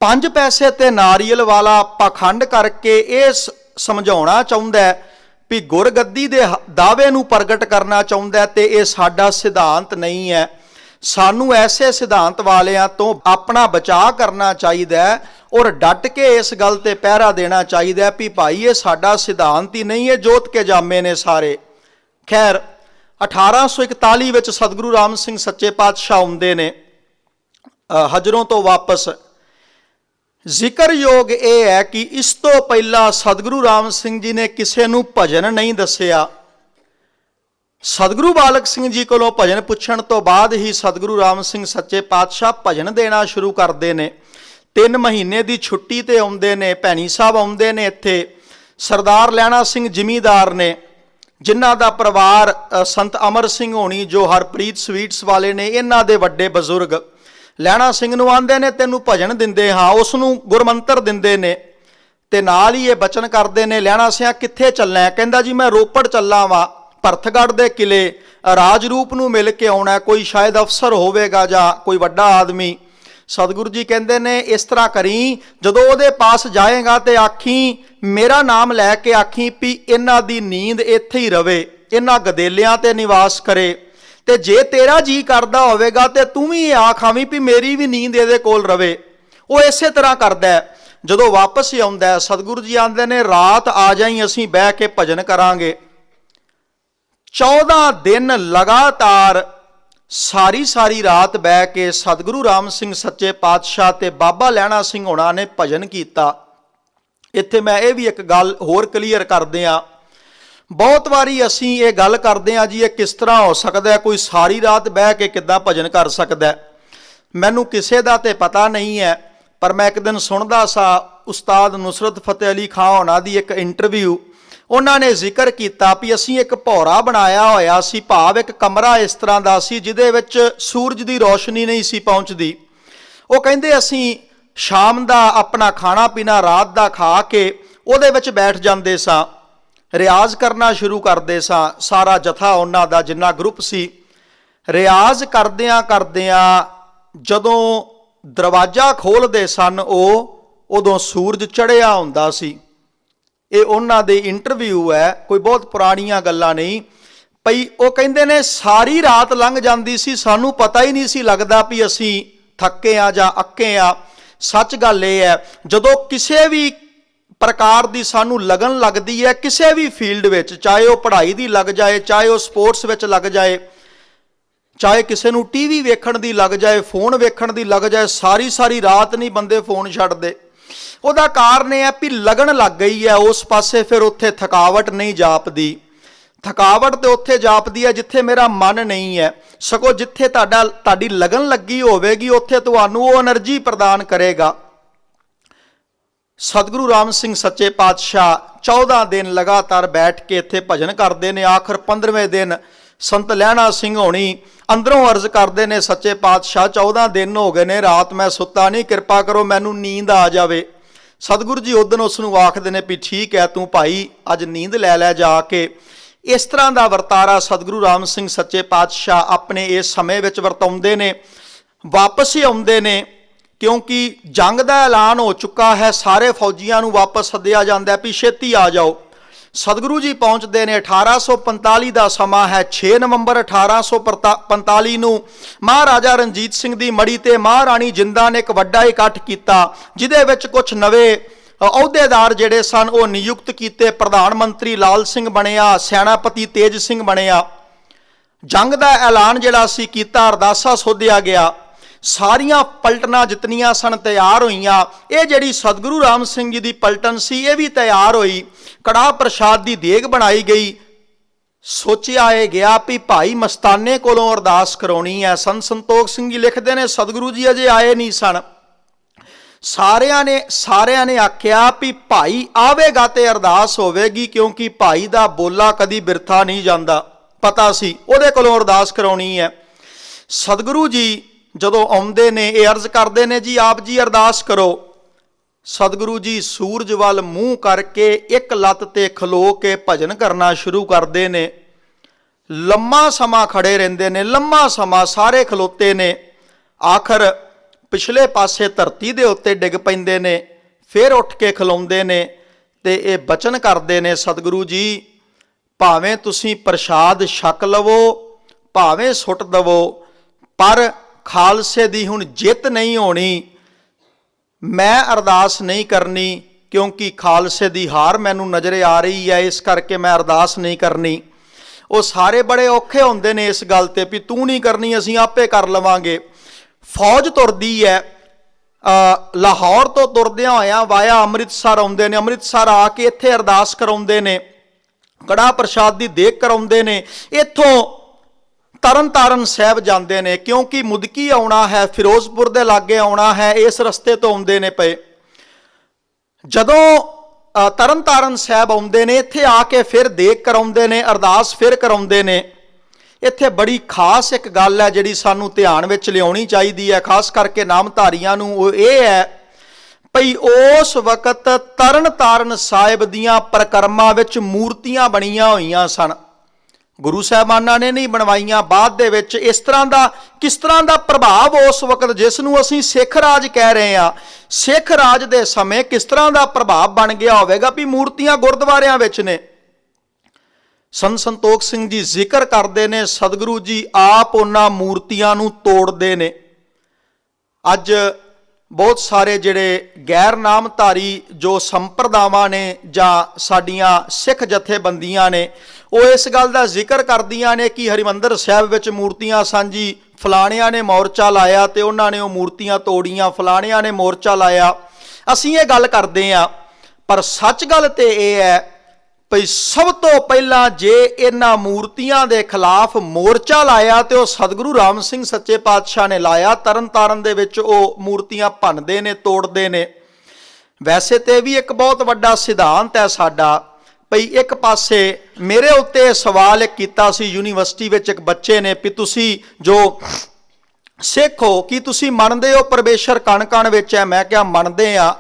5 ਪੈਸੇ ਤੇ ਨਾਰੀਅਲ ਵਾਲਾ ਪਾਖੰਡ ਕਰਕੇ ਇਹ ਸਮਝਾਉਣਾ ਚਾਹੁੰਦਾ ਵੀ ਗੁਰਗੱਦੀ ਦੇ ਦਾਅਵੇ ਨੂੰ ਪ੍ਰਗਟ ਕਰਨਾ ਚਾਹੁੰਦਾ, ਤੇ ਇਹ ਸਾਡਾ ਸਿਧਾਂਤ ਨਹੀਂ ਹੈ। ਸਾਨੂੰ ਐਸੇ ਸਿਧਾਂਤ ਵਾਲਿਆਂ ਤੋਂ ਆਪਣਾ ਬਚਾਅ ਕਰਨਾ ਚਾਹੀਦਾ ਹੈ, ਔਰ ਡਟ ਕੇ ਇਸ ਗੱਲ ਤੇ ਪਹਿਰਾ ਦੇਣਾ ਚਾਹੀਦਾ ਵੀ ਭਾਈ ਇਹ ਸਾਡਾ ਸਿਧਾਂਤ ਹੀ ਨਹੀਂ ਹੈ, ਜੋਤ ਕੇ ਜਾਮੇ ਨੇ ਸਾਰੇ। ਖੈਰ 1841 ਵਿੱਚ ਸਤਿਗੁਰੂ ਰਾਮ ਸਿੰਘ ਸੱਚੇ ਪਾਤਸ਼ਾਹ ਆਉਂਦੇ ਨੇ ਹਜਰੋਂ ਤੋਂ ਵਾਪਸ। ਜ਼ਿਕਰਯੋਗ ਇਹ ਹੈ ਕਿ ਇਸ ਤੋਂ ਪਹਿਲਾਂ ਸਤਿਗੁਰੂ ਰਾਮ ਸਿੰਘ ਜੀ ਨੇ ਕਿਸੇ ਨੂੰ ਭਜਨ ਨਹੀਂ ਦੱਸਿਆ। ਸਤਿਗੁਰੂ ਬਾਲਕ ਸਿੰਘ ਜੀ ਕੋਲੋਂ ਭਜਨ ਪੁੱਛਣ ਤੋਂ ਬਾਅਦ ਹੀ ਸਤਿਗੁਰੂ ਰਾਮ ਸਿੰਘ ਸੱਚੇ ਪਾਤਸ਼ਾਹ ਭਜਨ ਦੇਣਾ ਸ਼ੁਰੂ ਕਰਦੇ ਨੇ। 3 ਮਹੀਨੇ ਦੀ ਛੁੱਟੀ ਤੇ ਆਉਂਦੇ ਨੇ। ਭੈਣੀ ਸਾਹਿਬ ਆਉਂਦੇ ਨੇ ਇੱਥੇ। ਸਰਦਾਰ ਲਹਿਣਾ ਸਿੰਘ ਜ਼ਿਮੀਂਦਾਰ ਨੇ, ਜਿਨ੍ਹਾਂ ਦਾ ਪਰਿਵਾਰ ਸੰਤ ਅਮਰ ਸਿੰਘ ਹੋਣੀ ਜੋ ਹਰਪ੍ਰੀਤ ਸਵੀਟਸ ਵਾਲੇ ਨੇ, ਇਹਨਾਂ ਦੇ ਵੱਡੇ ਬਜ਼ੁਰਗ ਲਹਿਣਾ ਸਿੰਘ ਨੂੰ ਆਂਦੇ ਨੇ ਤੈਨੂੰ ਭਜਨ ਦਿੰਦੇ ਹਾਂ। ਉਸ ਨੂੰ ਗੁਰਮੰਤਰ ਦਿੰਦੇ ਨੇ ਤੇ ਨਾਲ ਹੀ ਇਹ ਬਚਨ ਕਰਦੇ ਨੇ, ਲਹਿਣਾ ਸਿਆਂ ਕਿੱਥੇ ਚੱਲਣਾ? ਕਹਿੰਦਾ ਜੀ ਮੈਂ ਰੋਪੜ ਚੱਲਾਂ ਵਾਂ, ਭਰਤਗੜ੍ਹ ਦੇ ਕਿਲੇ ਰਾਜਰੂਪ ਨੂੰ ਮਿਲ ਕੇ ਆਉਣਾ, ਕੋਈ ਸ਼ਾਇਦ ਅਫਸਰ ਹੋਵੇਗਾ ਜਾਂ ਕੋਈ ਵੱਡਾ ਆਦਮੀ। ਸਤਿਗੁਰੂ ਜੀ ਕਹਿੰਦੇ ਨੇ ਇਸ ਤਰ੍ਹਾਂ ਕਰੀ, ਜਦੋਂ ਉਹਦੇ ਪਾਸ ਜਾਏਗਾ ਤੇ ਆਖੀ, ਮੇਰਾ ਨਾਮ ਲੈ ਕੇ ਆਖੀ ਵੀ ਇਹਨਾਂ ਦੀ ਨੀਂਦ ਇੱਥੇ ਹੀ ਰਵੇ, ਇਹਨਾਂ ਗਦੇਲਿਆਂ ਤੇ ਨਿਵਾਸ ਕਰੇ, ਤੇ ਜੇ ਤੇਰਾ ਜੀ ਕਰਦਾ ਹੋਵੇਗਾ ਤੇ ਤੂੰ ਵੀ ਆਖਾਵੀਂ ਵੀ ਮੇਰੀ ਵੀ ਨੀਂਦ ਇਹਦੇ ਕੋਲ ਰਵੇ। ਉਹ ਇਸੇ ਤਰ੍ਹਾਂ ਕਰਦਾ ਹੈ। ਜਦੋਂ ਵਾਪਸ ਆਉਂਦਾ ਹੈ, ਸਤਿਗੁਰੂ ਜੀ ਆਂਦੇ ਨੇ ਰਾਤ ਆ ਜਾਈ, ਅਸੀਂ ਬਹਿ ਕੇ ਭਜਨ ਕਰਾਂਗੇ। 14 ਦਿਨ ਲਗਾਤਾਰ ਸਾਰੀ ਰਾਤ ਬਹਿ ਕੇ ਸਤਿਗੁਰੂ ਰਾਮ ਸਿੰਘ ਸੱਚੇ ਪਾਤਸ਼ਾਹ ਤੇ ਬਾਬਾ ਲਹਿਣਾ ਸਿੰਘ ਹੋਣਾ ਨੇ ਭਜਨ ਕੀਤਾ। ਇੱਥੇ ਮੈਂ ਇਹ ਵੀ ਇੱਕ ਗੱਲ ਹੋਰ ਕਲੀਅਰ ਕਰਦੇ ਹਾਂ। ਬਹੁਤ ਵਾਰੀ ਅਸੀਂ ਇਹ ਗੱਲ ਕਰਦੇ ਹਾਂ ਜੀ ਇਹ ਕਿਸ ਤਰ੍ਹਾਂ ਹੋ ਸਕਦਾ, ਕੋਈ ਸਾਰੀ ਰਾਤ ਬਹਿ ਕੇ ਕਿੱਦਾਂ ਭਜਨ ਕਰ ਸਕਦਾ। ਮੈਨੂੰ ਕਿਸੇ ਦਾ ਤੇ ਪਤਾ ਨਹੀਂ ਹੈ, ਪਰ ਮੈਂ ਇੱਕ ਦਿਨ ਸੁਣਦਾ ਸਾਂ ਉਸਤਾਦ ਨੁਸਰਤ ਫਤਿਹ ਅਲੀ ਖਾਂ ਹੋਣਾ ਦੀ ਇੱਕ ਇੰਟਰਵਿਊ। ਉਹਨਾਂ ਨੇ ਜ਼ਿਕਰ ਕੀਤਾ ਵੀ ਅਸੀਂ ਇੱਕ ਭੌਰਾ ਬਣਾਇਆ ਹੋਇਆ ਸੀ, ਭਾਵ ਇੱਕ ਕਮਰਾ ਇਸ ਤਰ੍ਹਾਂ ਦਾ ਸੀ ਜਿਹਦੇ ਵਿੱਚ ਸੂਰਜ ਦੀ ਰੋਸ਼ਨੀ ਨਹੀਂ ਸੀ ਪਹੁੰਚਦੀ। ਉਹ ਕਹਿੰਦੇ ਅਸੀਂ ਸ਼ਾਮ ਦਾ ਆਪਣਾ ਖਾਣਾ ਪੀਣਾ ਰਾਤ ਦਾ ਖਾ ਕੇ ਉਹਦੇ ਵਿੱਚ ਬੈਠ ਜਾਂਦੇ ਸਾਂ, ਰਿਆਜ਼ ਕਰਨਾ ਸ਼ੁਰੂ ਕਰਦੇ ਸਾਂ। ਸਾਰਾ ਜਥਾ ਉਹਨਾਂ ਦਾ ਜਿੰਨਾ ਗਰੁੱਪ ਸੀ, ਰਿਆਜ਼ ਕਰਦਿਆਂ ਜਦੋਂ ਦਰਵਾਜ਼ਾ ਖੋਲ੍ਹਦੇ ਸਨ ਉਦੋਂ ਸੂਰਜ ਚੜ੍ਹਿਆ ਹੁੰਦਾ ਸੀ। ਇਹ ਉਹਨਾਂ ਦੇ ਇੰਟਰਵਿਊ ਹੈ, ਕੋਈ ਬਹੁਤ ਪੁਰਾਣੀਆਂ ਗੱਲਾਂ ਨਹੀਂ ਪਈ। ਉਹ ਕਹਿੰਦੇ ਨੇ ਸਾਰੀ ਰਾਤ ਲੰਘ ਜਾਂਦੀ ਸੀ, ਸਾਨੂੰ ਪਤਾ ਹੀ ਨਹੀਂ ਸੀ ਲੱਗਦਾ ਵੀ ਅਸੀਂ ਥੱਕੇ ਆ ਜਾਂ ਅੱਕੇ ਆ। ਸੱਚ ਗੱਲ ਇਹ ਹੈ, ਜਦੋਂ ਕਿਸੇ ਵੀ ਪ੍ਰਕਾਰ ਦੀ ਸਾਨੂੰ ਲਗਨ ਲੱਗਦੀ ਹੈ ਕਿਸੇ ਵੀ ਫੀਲਡ ਵਿੱਚ, ਚਾਹੇ ਉਹ ਪੜ੍ਹਾਈ ਦੀ ਲੱਗ ਜਾਏ, ਚਾਹੇ ਉਹ ਸਪੋਰਟਸ ਵਿੱਚ ਲੱਗ ਜਾਏ, ਚਾਹੇ ਕਿਸੇ ਨੂੰ ਟੀਵੀ ਵੇਖਣ ਦੀ ਲੱਗ ਜਾਏ, ਫੋਨ ਵੇਖਣ ਦੀ ਲੱਗ ਜਾਏ, ਸਾਰੀ ਰਾਤ ਨਹੀਂ ਬੰਦੇ ਫੋਨ ਛੱਡਦੇ। ਉਹਦਾ ਕਾਰਨ ਇਹ ਹੈ ਵੀ ਲਗਨ ਲੱਗ ਗਈ ਹੈ ਉਸ ਪਾਸੇ, ਫਿਰ ਉੱਥੇ ਥਕਾਵਟ ਨਹੀਂ ਜਾਪਦੀ। ਥਕਾਵਟ ਤੇ ਉੱਥੇ ਜਾਪਦੀ ਹੈ ਜਿੱਥੇ ਮੇਰਾ ਮਨ ਨਹੀਂ ਹੈ, ਸਗੋਂ ਜਿੱਥੇ ਤੁਹਾਡੀ ਲਗਨ ਲੱਗੀ ਹੋਵੇਗੀ ਉੱਥੇ ਤੁਹਾਨੂੰ ਉਹ એનર્ਜੀ ਪ੍ਰਦਾਨ ਕਰੇਗਾ। ਸਤਿਗੁਰੂ ਰਾਮ ਸਿੰਘ ਸੱਚੇ ਪਾਤਸ਼ਾਹ 14 ਦਿਨ ਲਗਾਤਾਰ ਬੈਠ ਕੇ ਇੱਥੇ ਭਜਨ ਕਰਦੇ ਨੇ। ਆਖਰ 15ਵੇਂ ਦਿਨ ਸੰਤ ਲਹਿਣਾ ਸਿੰਘ ਹੋਣੀ ਅੰਦਰੋਂ ਅਰਜ਼ ਕਰਦੇ ਨੇ, ਸੱਚੇ ਪਾਤਸ਼ਾਹ 14 ਦਿਨ ਹੋ ਗਏ ਨੇ, ਰਾਤ ਮੈਂ ਸੁੱਤਾ ਨਹੀਂ, ਕਿਰਪਾ ਕਰੋ ਮੈਨੂੰ ਨੀਂਦ ਆ ਜਾਵੇ। ਸਤਿਗੁਰੂ ਜੀ ਉਦਣ ਉਸ ਨੂੰ ਆਖਦੇ ਨੇ ਵੀ ਠੀਕ ਹੈ, ਤੂੰ ਭਾਈ ਅੱਜ ਨੀਂਦ ਲੈ ਜਾ ਕੇ। ਇਸ ਤਰ੍ਹਾਂ ਦਾ ਵਰਤਾਰਾ ਸਤਿਗੁਰੂ ਰਾਮ ਸਿੰਘ ਸੱਚੇ ਪਾਤਸ਼ਾਹ ਆਪਣੇ ਇਸ ਸਮੇਂ ਵਿੱਚ ਵਰਤਾਉਂਦੇ ਨੇ। ਵਾਪਸ ਹੀ ਆਉਂਦੇ ਨੇ ਕਿਉਂਕਿ ਜੰਗ ਦਾ ਐਲਾਨ ਹੋ ਚੁੱਕਾ ਹੈ, ਸਾਰੇ ਫੌਜੀਆਂ ਨੂੰ ਵਾਪਸ ਸੱਦਿਆ ਜਾਂਦਾ ਵੀ ਛੇਤੀ ਆ ਜਾਓ। ਸਤਿਗੁਰੂ ਜੀ ਪਹੁੰਚਦੇ ਨੇ। 1845 ਦਾ ਸਮਾਂ ਹੈ। 6 ਨਵੰਬਰ 1845 ਨੂੰ ਮਹਾਰਾਜਾ ਰਣਜੀਤ ਸਿੰਘ ਦੀ ਮੜੀ ਤੇ ਮਹਾਰਾਣੀ ਜਿੰਦਾ ਨੇ ਇੱਕ ਵੱਡਾ ਇਕੱਠ ਕੀਤਾ, ਜਿਹਦੇ ਵਿੱਚ ਕੁਝ ਨਵੇਂ ਅਹੁਦੇਦਾਰ ਜਿਹੜੇ ਸਨ ਉਹ ਨਿਯੁਕਤ ਕੀਤੇ। ਪ੍ਰਧਾਨ ਮੰਤਰੀ ਲਾਲ ਸਿੰਘ ਬਣਿਆ, ਸੈਨਾਪਤੀ ਤੇਜ ਸਿੰਘ ਬਣਿਆ। ਜੰਗ ਦਾ ਐਲਾਨ ਜਿਹੜਾ ਸੀ ਕੀਤਾ, ਅਰਦਾਸਾ ਸੋਧਿਆ ਗਿਆ। ਸਾਰੀਆਂ ਪਲਟਨਾਂ ਜਿਤਨੀਆਂ ਸਨ ਤਿਆਰ ਹੋਈਆਂ। ਇਹ ਜਿਹੜੀ ਸਤਿਗੁਰੂ ਰਾਮ ਸਿੰਘ ਜੀ ਦੀ ਪਲਟਨ ਸੀ ਇਹ ਵੀ ਤਿਆਰ ਹੋਈ। ਕੜਾਹ ਪ੍ਰਸ਼ਾਦ ਦੀ ਦੇਗ ਬਣਾਈ ਗਈ। ਸੋਚਿਆ ਇਹ ਗਿਆ ਵੀ ਭਾਈ ਮਸਤਾਨੇ ਕੋਲੋਂ ਅਰਦਾਸ ਕਰਾਉਣੀ ਹੈ। ਸੰਤ ਸੰਤੋਖ ਸਿੰਘ ਜੀ ਲਿਖਦੇ ਨੇ ਸਤਿਗੁਰੂ ਜੀ ਅਜੇ ਆਏ ਨਹੀਂ ਸਨ। ਸਾਰਿਆਂ ਨੇ ਆਖਿਆ ਵੀ ਭਾਈ ਆਵੇਗਾ ਤੇ ਅਰਦਾਸ ਹੋਵੇਗੀ, ਕਿਉਂਕਿ ਭਾਈ ਦਾ ਬੋਲਾ ਕਦੀ ਬਿਰਥਾ ਨਹੀਂ ਜਾਂਦਾ। ਪਤਾ ਸੀ ਉਹਦੇ ਕੋਲੋਂ ਅਰਦਾਸ ਕਰਾਉਣੀ ਹੈ। ਸਤਿਗੁਰੂ ਜੀ ਜਦੋਂ ਆਉਂਦੇ ਨੇ ਇਹ ਅਰਜ਼ ਕਰਦੇ ਨੇ ਜੀ ਆਪ ਜੀ ਅਰਦਾਸ ਕਰੋ। ਸਤਿਗੁਰੂ ਜੀ ਸੂਰਜ ਵੱਲ ਮੂੰਹ ਕਰਕੇ ਇੱਕ ਲੱਤ ਤੇ ਖਲੋ ਕੇ ਭਜਨ ਕਰਨਾ ਸ਼ੁਰੂ ਕਰਦੇ ਨੇ। ਲੰਮਾ ਸਮਾਂ ਖੜੇ ਰਹਿੰਦੇ ਨੇ, ਲੰਮਾ ਸਮਾਂ ਸਾਰੇ ਖਲੋਤੇ ਨੇ। ਆਖਰ ਪਿਛਲੇ ਪਾਸੇ ਧਰਤੀ ਦੇ ਉੱਤੇ ਡਿੱਗ ਪੈਂਦੇ ਨੇ, ਫਿਰ ਉੱਠ ਕੇ ਖਲੋਂਦੇ ਨੇ ਤੇ ਇਹ ਬਚਨ ਕਰਦੇ ਨੇ, ਸਤਿਗੁਰੂ ਜੀ ਭਾਵੇਂ ਤੁਸੀਂ ਪ੍ਰਸ਼ਾਦ ਛਕ ਲਵੋ, ਭਾਵੇਂ ਸੁੱਟ ਦਵੋ, ਪਰ ਖਾਲਸੇ ਦੀ ਹੁਣ ਜਿੱਤ ਨਹੀਂ ਹੋਣੀ। ਮੈਂ ਅਰਦਾਸ ਨਹੀਂ ਕਰਨੀ ਕਿਉਂਕਿ ਖਾਲਸੇ ਦੀ ਹਾਰ ਮੈਨੂੰ ਨਜ਼ਰ ਆ ਰਹੀ ਹੈ, ਇਸ ਕਰਕੇ ਮੈਂ ਅਰਦਾਸ ਨਹੀਂ ਕਰਨੀ। ਉਹ ਸਾਰੇ ਬੜੇ ਔਖੇ ਹੁੰਦੇ ਨੇ ਇਸ ਗੱਲ ਤੇ ਵੀ ਤੂੰ ਨਹੀਂ ਕਰਨੀ, ਅਸੀਂ ਆਪੇ ਕਰ ਲਵਾਂਗੇ। ਫੌਜ ਤੁਰਦੀ ਹੈ, ਲਾਹੌਰ ਤੋਂ ਤੁਰਦਿਆਂ ਹੋਇਆਂ ਵਾਇਆ ਅੰਮ੍ਰਿਤਸਰ ਆਉਂਦੇ ਨੇ। ਅੰਮ੍ਰਿਤਸਰ ਆ ਕੇ ਇੱਥੇ ਅਰਦਾਸ ਕਰਾਉਂਦੇ ਨੇ, ਕੜਾਹ ਪ੍ਰਸ਼ਾਦ ਦੀ ਦੇਗ ਕਰਾਉਂਦੇ ਨੇ। ਇੱਥੋਂ ਤਰਨਤਾਰਨ ਸਾਹਿਬ ਜਾਂਦੇ ਨੇ ਕਿਉਂਕਿ ਮੁਦਕੀ ਆਉਣਾ ਹੈ, ਫਿਰੋਜ਼ਪੁਰ ਦੇ ਲਾਗੇ ਆਉਣਾ ਹੈ, ਇਸ ਰਸਤੇ ਤੋਂ ਆਉਂਦੇ ਨੇ ਪਏ। ਜਦੋਂ ਤਰਨਤਾਰਨ ਸਾਹਿਬ ਆਉਂਦੇ ਨੇ ਇੱਥੇ ਆ ਕੇ ਫਿਰ ਦੇਗ ਕਰਾਉਂਦੇ ਨੇ, ਅਰਦਾਸ ਫਿਰ ਕਰਾਉਂਦੇ ਨੇ। ਇੱਥੇ ਬੜੀ ਖਾਸ ਇੱਕ ਗੱਲ ਹੈ ਜਿਹੜੀ ਸਾਨੂੰ ਧਿਆਨ ਵਿੱਚ ਲਿਆਉਣੀ ਚਾਹੀਦੀ ਹੈ, ਖਾਸ ਕਰਕੇ ਨਾਮਧਾਰੀਆਂ ਨੂੰ। ਉਹ ਇਹ ਹੈ ਭਈ ਉਸ ਵਕਤ ਤਰਨਤਾਰਨ ਸਾਹਿਬ ਦੀਆਂ ਪਰਿਕਰਮਾ ਵਿੱਚ ਮੂਰਤੀਆਂ ਬਣੀਆਂ ਹੋਈਆਂ ਸਨ। ਗੁਰੂ ਸਾਹਿਬਾਨਾਂ ਨੇ ਨਹੀਂ ਬਣਵਾਈਆਂ, ਬਾਅਦ ਦੇ ਵਿੱਚ। ਇਸ ਤਰ੍ਹਾਂ ਦਾ ਕਿਸ ਤਰ੍ਹਾਂ ਦਾ ਪ੍ਰਭਾਵ ਉਸ ਵਕਤ, ਜਿਸ ਨੂੰ ਅਸੀਂ ਸਿੱਖ ਰਾਜ ਕਹਿ ਰਹੇ ਹਾਂ, ਸਿੱਖ ਰਾਜ ਦੇ ਸਮੇਂ ਕਿਸ ਤਰ੍ਹਾਂ ਦਾ ਪ੍ਰਭਾਵ ਬਣ ਗਿਆ ਹੋਵੇਗਾ ਵੀ ਮੂਰਤੀਆਂ ਗੁਰਦੁਆਰਿਆਂ ਵਿੱਚ ਨੇ। ਸੰਤ ਸੰਤੋਖ ਸਿੰਘ ਜੀ ਜ਼ਿਕਰ ਕਰਦੇ ਨੇ ਸਤਿਗੁਰੂ ਜੀ ਆਪ ਉਹਨਾਂ ਮੂਰਤੀਆਂ ਨੂੰ ਤੋੜਦੇ ਨੇ। ਅੱਜ ਬਹੁਤ ਸਾਰੇ ਜਿਹੜੇ ਗੈਰ ਨਾਮਧਾਰੀ ਜੋ ਸੰਪਰਦਾਵਾਂ ਨੇ ਜਾਂ ਸਾਡੀਆਂ ਸਿੱਖ ਜਥੇਬੰਦੀਆਂ ਨੇ, ਉਹ ਇਸ ਗੱਲ ਦਾ ਜ਼ਿਕਰ ਕਰਦੀਆਂ ਨੇ ਕਿ ਹਰਿਮੰਦਰ ਸਾਹਿਬ ਵਿੱਚ ਮੂਰਤੀਆਂ ਸਨ ਜੀ, ਫਲਾਣਿਆਂ ਨੇ ਮੋਰਚਾ ਲਾਇਆ ਤੇ ਉਹਨਾਂ ਨੇ ਉਹ ਮੂਰਤੀਆਂ ਤੋੜੀਆਂ, ਫਲਾਣਿਆਂ ਨੇ ਮੋਰਚਾ ਲਾਇਆ। ਅਸੀਂ ਇਹ ਗੱਲ ਕਰਦੇ ਹਾਂ, ਪਰ ਸੱਚ ਗੱਲ ਤੇ ਇਹ ਹੈ ਭਈ ਸਭ ਤੋਂ ਪਹਿਲਾਂ ਜੇ ਇਹਨਾਂ ਮੂਰਤੀਆਂ ਦੇ ਖਿਲਾਫ ਮੋਰਚਾ ਲਾਇਆ ਤੇ ਉਹ ਸਤਿਗੁਰੂ ਰਾਮ ਸਿੰਘ ਸੱਚੇ ਪਾਤਸ਼ਾਹ ਨੇ ਲਾਇਆ। ਤਰਨ ਤਾਰਨ ਦੇ ਵਿੱਚ ਉਹ ਮੂਰਤੀਆਂ ਭੰਨਦੇ ਨੇ, ਤੋੜਦੇ ਨੇ। ਵੈਸੇ ਤੇ ਵੀ ਇੱਕ ਬਹੁਤ ਵੱਡਾ ਸਿਧਾਂਤ ਹੈ ਸਾਡਾ ਭਈ ਇੱਕ ਪਾਸੇ ਮੇਰੇ ਉੱਤੇ ਸਵਾਲ ਇੱਕ ਕੀਤਾ ਸੀ ਯੂਨੀਵਰਸਿਟੀ ਵਿੱਚ ਇੱਕ ਬੱਚੇ ਨੇ ਵੀ ਤੁਸੀਂ ਜੋ ਸਿੱਖ ਹੋ ਕੀ ਤੁਸੀਂ ਮੰਨਦੇ ਹੋ ਪਰਮੇਸ਼ਰ ਕਣ ਕਣ ਵਿੱਚ ਹੈ? ਮੈਂ ਕਿਹਾ ਮੰਨਦੇ ਆ।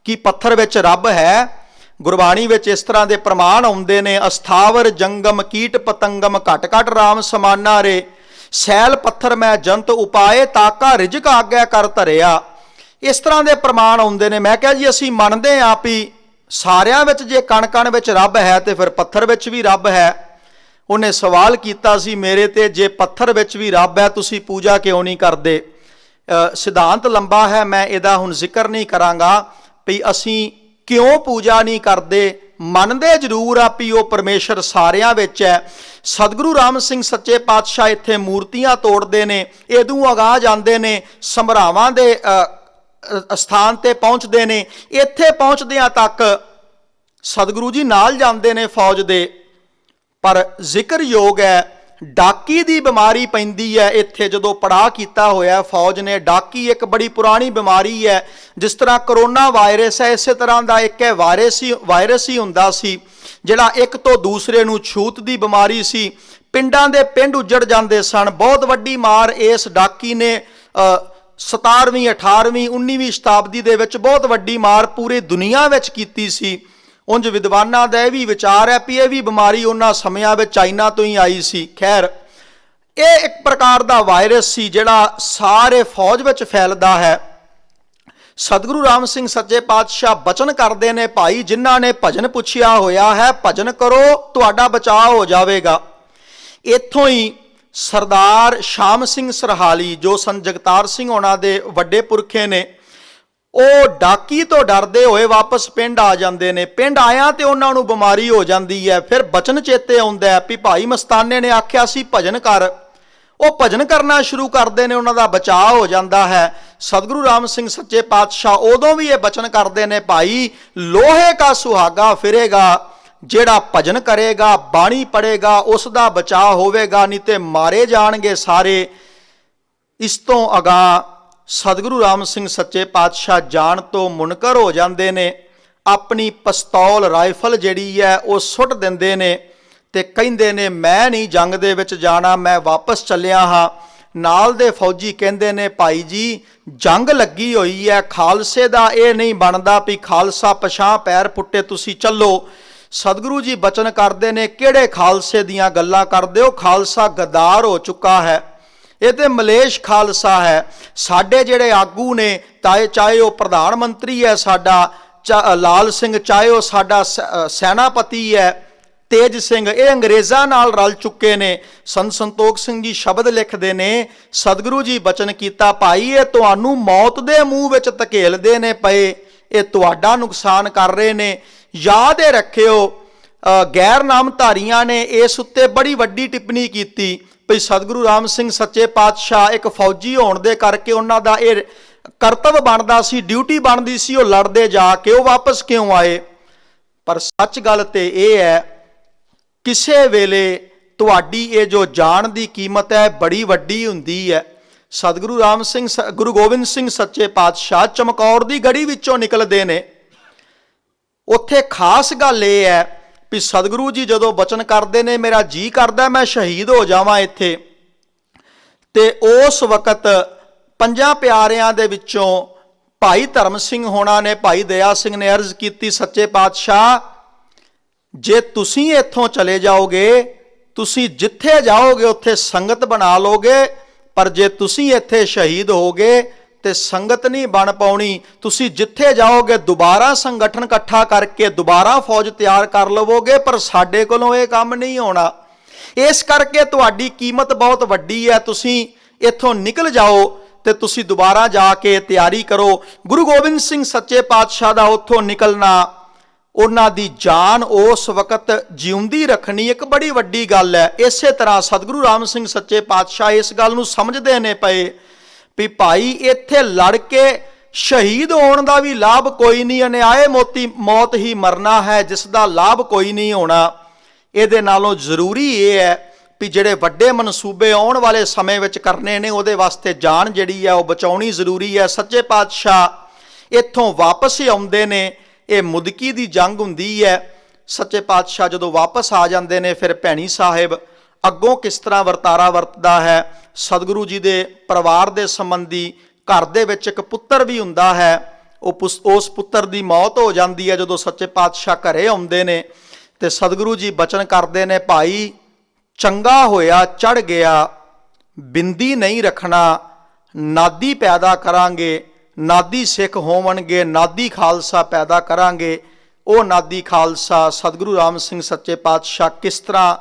ਕਿ ਪੱਥਰ ਵਿੱਚ ਰੱਬ ਹੈ? ਗੁਰਬਾਣੀ ਵਿੱਚ ਇਸ ਤਰ੍ਹਾਂ ਦੇ ਪ੍ਰਮਾਣ ਆਉਂਦੇ ਨੇ, ਅਸਥਾਵਰ ਜੰਗਮ ਕੀਟ ਪਤੰਗਮ ਘਟ ਘਟ ਰਾਮ ਸਮਾਨਾ ਰੇ, ਸੈਲ ਪੱਥਰ ਮੈਂ ਜੰਤ ਉਪਾਏ ਤਾਕਾ ਰਿਜਕ ਆਗਿਆ ਕਰ ਧਰਿਆ। ਇਸ ਤਰ੍ਹਾਂ ਦੇ ਪ੍ਰਮਾਣ ਆਉਂਦੇ ਨੇ। ਮੈਂ ਕਿਹਾ ਜੀ ਅਸੀਂ ਮੰਨਦੇ ਹਾਂ ਵੀ ਸਾਰਿਆਂ ਵਿੱਚ ਜੇ ਕਣ ਕਣ ਵਿੱਚ ਰੱਬ ਹੈ ਤੇ ਫਿਰ ਪੱਥਰ ਵਿੱਚ ਵੀ ਰੱਬ ਹੈ। ਉਹਨੇ ਸਵਾਲ ਕੀਤਾ ਸੀ ਮੇਰੇ ਤੇ, ਜੇ ਪੱਥਰ ਵਿੱਚ ਵੀ ਰੱਬ ਹੈ ਤੁਸੀਂ ਪੂਜਾ ਕਿਉਂ ਨਹੀਂ ਕਰਦੇ? ਸਿਧਾਂਤ ਲੰਬਾ ਹੈ, ਮੈਂ ਇਹਦਾ ਹੁਣ ਜ਼ਿਕਰ ਨਹੀਂ ਕਰਾਂਗਾ ਵੀ ਅਸੀਂ ਕਿਉਂ ਪੂਜਾ ਨਹੀਂ ਕਰਦੇ। ਮੰਨਦੇ ਜ਼ਰੂਰ ਆ ਵੀ ਉਹ ਪਰਮੇਸ਼ਰ ਸਾਰਿਆਂ ਵਿੱਚ ਹੈ। ਸਤਿਗੁਰੂ ਰਾਮ ਸਿੰਘ ਸੱਚੇ ਪਾਤਸ਼ਾਹ ਇੱਥੇ ਮੂਰਤੀਆਂ ਤੋੜਦੇ ਨੇ, ਇਹਦੂ ਅਗਾਹ ਜਾਂਦੇ ਨੇ, ਸਮਰਾਵਾਂ ਦੇ ਸਥਾਨ ਤੇ ਪਹੁੰਚਦੇ ਨੇ। ਇੱਥੇ ਪਹੁੰਚਦਿਆਂ ਤੱਕ ਸਤਿਗੁਰੂ ਜੀ ਨਾਲ ਜਾਂਦੇ ਨੇ ਫੌਜ ਦੇ। ਪਰ ਜ਼ਿਕਰਯੋਗ ਹੈ ਡਾਕੀ ਦੀ ਬਿਮਾਰੀ ਪੈਂਦੀ ਹੈ ਇੱਥੇ ਜਦੋਂ ਪੜਾਅ ਕੀਤਾ ਹੋਇਆ ਫੌਜ ਨੇ। ਡਾਕੀ ਇੱਕ ਬੜੀ ਪੁਰਾਣੀ ਬਿਮਾਰੀ ਹੈ, ਜਿਸ ਤਰ੍ਹਾਂ ਕਰੋਨਾ ਵਾਇਰਸ ਹੈ ਇਸੇ ਤਰ੍ਹਾਂ ਦਾ ਇੱਕ ਹੈ ਵਾਇਰਸ ਹੀ ਹੁੰਦਾ ਸੀ ਜਿਹੜਾ ਇੱਕ ਤੋਂ ਦੂਸਰੇ ਨੂੰ ਛੂਤ ਦੀ ਬਿਮਾਰੀ ਸੀ। ਪਿੰਡਾਂ ਦੇ ਪਿੰਡ ਉੱਜੜ ਜਾਂਦੇ ਸਨ। ਬਹੁਤ ਵੱਡੀ ਮਾਰ ਇਸ ਡਾਕੀ ਨੇ 17ਵੀਂ 18ਵੀਂ 19ਵੀਂ ਸ਼ਤਾਬਦੀ ਦੇ ਵਿੱਚ ਬਹੁਤ ਵੱਡੀ ਮਾਰ ਪੂਰੀ ਦੁਨੀਆ ਵਿੱਚ ਕੀਤੀ ਸੀ। ਉਂਝ ਵਿਦਵਾਨਾਂ ਦਾ ਇਹ ਵੀ ਵਿਚਾਰ ਹੈ ਵੀ ਇਹ ਵੀ ਬਿਮਾਰੀ ਉਹਨਾਂ ਸਮਿਆਂ ਵਿੱਚ ਚਾਈਨਾ ਤੋਂ ਹੀ ਆਈ ਸੀ। ਖੈਰ, ਇਹ ਇੱਕ ਪ੍ਰਕਾਰ ਦਾ ਵਾਇਰਸ ਸੀ ਜਿਹੜਾ ਸਾਰੇ ਫੌਜ ਵਿੱਚ ਫੈਲਦਾ ਹੈ। ਸਤਿਗੁਰੂ ਰਾਮ ਸਿੰਘ ਸੱਚੇ ਪਾਤਸ਼ਾਹ ਬਚਨ ਕਰਦੇ ਨੇ, ਭਾਈ ਜਿਨ੍ਹਾਂ ਨੇ ਭਜਨ ਪੁੱਛਿਆ ਹੋਇਆ ਹੈ ਭਜਨ ਕਰੋ ਤੁਹਾਡਾ ਬਚਾਅ ਹੋ ਜਾਵੇਗਾ। ਇੱਥੋਂ ਹੀ ਸਰਦਾਰ ਸ਼ਾਮ ਸਿੰਘ ਸਰਹਾਲੀ ਜੋ ਸੰਤ ਜਗਤਾਰ ਸਿੰਘ ਹੋਣਾ ਦੇ ਵੱਡੇ ਪੁਰਖੇ ਨੇ, ਉਹ ਡਾਕੀ ਤੋਂ ਡਰਦੇ ਹੋਏ ਵਾਪਸ ਪਿੰਡ ਆ ਜਾਂਦੇ ਨੇ। ਪਿੰਡ ਆਇਆ ਤੇ ਉਹਨਾਂ ਨੂੰ ਬਿਮਾਰੀ ਹੋ ਜਾਂਦੀ ਹੈ। ਫਿਰ ਬਚਨ ਚੇਤੇ ਆਉਂਦਾ ਹੈ ਵੀ ਭਾਈ ਮਸਤਾਨੇ ਨੇ ਆਖਿਆ ਸੀ ਭਜਨ ਕਰ। ਉਹ ਭਜਨ ਕਰਨਾ ਸ਼ੁਰੂ ਕਰਦੇ ਨੇ, ਉਹਨਾਂ ਦਾ ਬਚਾਅ ਹੋ ਜਾਂਦਾ ਹੈ। ਸਤਿਗੁਰੂ ਰਾਮ ਸਿੰਘ ਸੱਚੇ ਪਾਤਸ਼ਾਹ ਉਦੋਂ ਵੀ ਇਹ ਬਚਨ ਕਰਦੇ ਨੇ, ਭਾਈ ਲੋਹੇ ਕਾ ਸੁਹਾਗਾ ਫਿਰੇਗਾ, ਜਿਹੜਾ ਭਜਨ ਕਰੇਗਾ ਬਾਣੀ ਪੜ੍ਹੇਗਾ ਉਸ ਦਾ ਬਚਾਅ ਹੋਵੇਗਾ, ਨਹੀਂ ਤੇ ਮਾਰੇ ਜਾਣਗੇ ਸਾਰੇ। ਇਸ ਤੋਂ ਅਗਾਂਹ ਸਤਿਗੁਰੂ ਰਾਮ ਸਿੰਘ ਸੱਚੇ ਪਾਤਸ਼ਾਹ ਜਾਣ ਤੋਂ ਮੁਨਕਰ ਹੋ ਜਾਂਦੇ ਨੇ। ਆਪਣੀ ਪਿਸਤੌਲ ਰਾਈਫਲ ਜਿਹੜੀ ਹੈ ਉਹ ਸੁੱਟ ਦਿੰਦੇ ਨੇ ਤੇ ਕਹਿੰਦੇ ਨੇ ਮੈਂ ਨਹੀਂ ਜੰਗ ਦੇ ਵਿੱਚ ਜਾਣਾ, ਮੈਂ ਵਾਪਸ ਚੱਲਿਆ ਹਾਂ। ਨਾਲ ਦੇ ਫੌਜੀ ਕਹਿੰਦੇ ਨੇ ਭਾਈ ਜੀ ਜੰਗ ਲੱਗੀ ਹੋਈ ਹੈ, ਖਾਲਸੇ ਦਾ ਇਹ ਨਹੀਂ ਬਣਦਾ ਵੀ ਖਾਲਸਾ ਪਛਾਂ ਪੈਰ ਪੁੱਟੇ ਤੁਸੀਂ ਚੱਲੋ। ਸਤਿਗੁਰੂ ਜੀ ਬਚਨ ਕਰਦੇ ਨੇ, ਕਿਹੜੇ ਖਾਲਸੇ ਦੀਆਂ ਗੱਲਾਂ ਕਰਦੇ ਹੋ? ਖਾਲਸਾ ਗਦਾਰ ਹੋ ਚੁੱਕਾ ਹੈ, ਇਹ ਤੇ ਮਲੇਸ਼ ਖਾਲਸਾ ਹੈ। ਸਾਡੇ ਜਿਹੜੇ ਆਗੂ ਨੇ, ਚਾਹੇ ਉਹ ਪ੍ਰਧਾਨ ਮੰਤਰੀ ਹੈ ਸਾਡਾ ਲਾਲ ਸਿੰਘ, ਚਾਹੇ ਉਹ ਸਾਡਾ ਸੈਨਾਪਤੀ ਹੈ ਤੇਜ ਸਿੰਘ, ਇਹ ਅੰਗਰੇਜ਼ਾਂ ਨਾਲ ਰਲ ਚੁੱਕੇ ਨੇ। ਸੰਤ ਸੰਤੋਖ ਸਿੰਘ ਜੀ ਸ਼ਬਦ ਲਿਖਦੇ ਨੇ, ਸਤਿਗੁਰੂ ਜੀ ਬਚਨ ਕੀਤਾ, ਭਾਈ ਇਹ ਤੁਹਾਨੂੰ ਮੌਤ ਦੇ ਮੂੰਹ ਵਿੱਚ ਧਕੇਲਦੇ ਨੇ ਪਏ, ਇਹ ਤੁਹਾਡਾ ਨੁਕਸਾਨ ਕਰ ਰਹੇ ਨੇ। ਯਾਦ ਇਹ ਰੱਖਿਓ ਗੈਰ ਨਾਮਧਾਰੀਆਂ ਨੇ ਇਸ ਉੱਤੇ ਬੜੀ ਵੱਡੀ ਟਿੱਪਣੀ ਕੀਤੀ ਭਈ ਸਤਿਗੁਰੂ ਰਾਮ ਸਿੰਘ ਸੱਚੇ ਪਾਤਸ਼ਾਹ ਇੱਕ ਫੌਜੀ ਹੋਣ ਦੇ ਕਰਕੇ ਉਹਨਾਂ ਦਾ ਇਹ ਕਰਤੱਵ ਬਣਦਾ ਸੀ, ਡਿਊਟੀ ਬਣਦੀ ਸੀ ਉਹ ਲੜਦੇ ਜਾ ਕੇ, ਉਹ ਵਾਪਸ ਕਿਉਂ ਆਏ? ਪਰ ਸੱਚ ਗੱਲ ਤੇ ਇਹ ਹੈ ਕਿਸੇ ਵੇਲੇ ਤੁਹਾਡੀ ਇਹ ਜੋ ਜਾਨ ਦੀ ਕੀਮਤ ਹੈ ਬੜੀ ਵੱਡੀ ਹੁੰਦੀ ਹੈ। ਸਤਿਗੁਰੂ ਰਾਮ ਸਿੰਘ ਗੁਰੂ ਗੋਬਿੰਦ ਸਿੰਘ ਸੱਚੇ ਪਾਤਸ਼ਾਹ ਚਮਕੌਰ ਦੀ ਗੜੀ ਵਿੱਚੋਂ ਨਿਕਲਦੇ ਨੇ। ਉੱਥੇ ਖਾਸ ਗੱਲ ਇਹ ਹੈ ਵੀ ਸਤਿਗੁਰੂ ਜੀ ਜਦੋਂ ਬਚਨ ਕਰਦੇ ਨੇ ਮੇਰਾ ਜੀ ਕਰਦਾ ਮੈਂ ਸ਼ਹੀਦ ਹੋ ਜਾਵਾਂ ਇੱਥੇ, ਤੇ ਉਸ ਵਕਤ ਪੰਜਾਂ ਪਿਆਰਿਆਂ ਦੇ ਵਿੱਚੋਂ ਭਾਈ ਧਰਮ ਸਿੰਘ ਹੋਣਾ ਨੇ, ਭਾਈ ਦਇਆ ਸਿੰਘ ਨੇ ਅਰਜ਼ ਕੀਤੀ, ਸੱਚੇ ਪਾਤਸ਼ਾਹ ਜੇ ਤੁਸੀਂ ਇੱਥੋਂ ਚਲੇ ਜਾਓਗੇ, ਤੁਸੀਂ ਜਿੱਥੇ ਜਾਓਗੇ ਉੱਥੇ ਸੰਗਤ ਬਣਾ ਲੋਗੇ, ਪਰ ਜੇ ਤੁਸੀਂ ਇੱਥੇ ਸ਼ਹੀਦ ਹੋਗੇ ਤੇ ਸੰਗਤ ਨਹੀਂ ਬਣ ਪਾਉਣੀ। ਤੁਸੀਂ ਜਿੱਥੇ ਜਾਓਗੇ ਦੁਬਾਰਾ ਸੰਗਠਨ ਇਕੱਠਾ ਕਰਕੇ ਦੁਬਾਰਾ ਫੌਜ ਤਿਆਰ ਕਰ ਲਵੋਗੇ, ਪਰ ਸਾਡੇ ਕੋਲੋਂ ਇਹ ਕੰਮ ਨਹੀਂ ਹੋਣਾ। ਇਸ ਕਰਕੇ ਤੁਹਾਡੀ ਕੀਮਤ ਬਹੁਤ ਵੱਡੀ ਹੈ। ਤੁਸੀਂ ਇੱਥੋਂ ਨਿਕਲ ਜਾਓ ਤੇ ਤੁਸੀਂ ਦੁਬਾਰਾ ਜਾ ਕੇ ਤਿਆਰੀ ਕਰੋ। ਗੁਰੂ ਗੋਬਿੰਦ ਸਿੰਘ ਸੱਚੇ ਪਾਤਸ਼ਾਹ ਦਾ ਉੱਥੋਂ ਨਿਕਲਣਾ, ਉਹਨਾਂ ਦੀ ਜਾਨ ਉਸ ਵਕਤ ਜਿਉਂਦੀ ਰੱਖਣੀ ਇੱਕ ਬੜੀ ਵੱਡੀ ਗੱਲ ਹੈ। ਇਸੇ ਤਰ੍ਹਾਂ ਸਤਿਗੁਰੂ ਰਾਮ ਸਿੰਘ ਸੱਚੇ ਪਾਤਸ਼ਾਹ ਇਸ ਗੱਲ ਨੂੰ ਸਮਝਦੇ ਨੇ ਪਏ ਵੀ ਭਾਈ ਇੱਥੇ ਲੜ ਕੇ ਸ਼ਹੀਦ ਹੋਣ ਦਾ ਵੀ ਲਾਭ ਕੋਈ ਨਹੀਂ, ਅਨਿਆਏ ਮੌਤ ਹੀ ਮਰਨਾ ਹੈ, ਜਿਸ ਦਾ ਲਾਭ ਕੋਈ ਨਹੀਂ ਹੋਣਾ। ਇਹਦੇ ਨਾਲੋਂ ਜ਼ਰੂਰੀ ਇਹ ਹੈ ਵੀ ਜਿਹੜੇ ਵੱਡੇ ਮਨਸੂਬੇ ਆਉਣ ਵਾਲੇ ਸਮੇਂ ਵਿੱਚ ਕਰਨੇ ਨੇ, ਉਹਦੇ ਵਾਸਤੇ ਜਾਨ ਜਿਹੜੀ ਹੈ ਉਹ ਬਚਾਉਣੀ ਜ਼ਰੂਰੀ ਹੈ। ਸੱਚੇ ਪਾਤਸ਼ਾਹ ਇੱਥੋਂ ਵਾਪਸ ਹੀ ਆਉਂਦੇ ਨੇ। ਇਹ ਮੁਦਕੀ ਦੀ ਜੰਗ ਹੁੰਦੀ ਹੈ। ਸੱਚੇ ਪਾਤਸ਼ਾਹ ਜਦੋਂ ਵਾਪਸ ਆ ਜਾਂਦੇ ਨੇ, ਫਿਰ ਭੈਣੀ ਸਾਹਿਬ ਅੱਗੋਂ ਕਿਸ ਤਰ੍ਹਾਂ ਵਰਤਾਰਾ ਵਰਤਦਾ ਹੈ। ਸਤਿਗੁਰੂ ਜੀ ਦੇ ਪਰਿਵਾਰ ਦੇ ਸੰਬੰਧੀ ਘਰ ਦੇ ਵਿੱਚ ਇੱਕ ਪੁੱਤਰ ਵੀ ਹੁੰਦਾ ਹੈ, ਉਸ ਪੁੱਤਰ ਦੀ ਮੌਤ ਹੋ ਜਾਂਦੀ ਹੈ ਜਦੋਂ ਸੱਚੇ ਪਾਤਸ਼ਾਹ ਘਰੇ ਆਉਂਦੇ ਨੇ। ਤੇ ਸਤਿਗੁਰੂ ਜੀ ਬਚਨ ਕਰਦੇ ਨੇ, ਭਾਈ ਚੰਗਾ ਹੋਇਆ ਚੜ ਗਿਆ, ਬਿੰਦੀ ਨਹੀਂ ਰੱਖਣਾ, ਨਾਦੀ ਪੈਦਾ ਕਰਾਂਗੇ, ਨਾਦੀ ਸਿੱਖ ਹੋਵਣਗੇ, ਨਾਦੀ ਖਾਲਸਾ ਪੈਦਾ ਕਰਾਂਗੇ। ਉਹ ਨਾਦੀ ਖਾਲਸਾ ਸਤਿਗੁਰੂ ਰਾਮ ਸਿੰਘ ਸੱਚੇ ਪਾਤਸ਼ਾਹ ਕਿਸ ਤਰ੍ਹਾਂ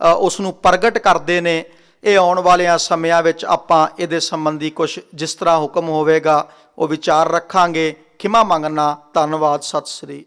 ਉਸ ਨੂੰ ਪ੍ਰਗਟ ਕਰਦੇ ਨੇ, ਇਹ ਆਉਣ ਵਾਲਿਆਂ ਸਮਿਆਂ ਵਿੱਚ ਆਪਾਂ ਇਹਦੇ ਸੰਬੰਧੀ ਕੁਝ ਜਿਸ ਤਰ੍ਹਾਂ ਹੁਕਮ ਹੋਵੇਗਾ ਉਹ ਵਿਚਾਰ ਰੱਖਾਂਗੇ। ਖਿਮਾ ਮੰਗਣਾ। ਧੰਨਵਾਦ। ਸਤਿ ਸ੍ਰੀ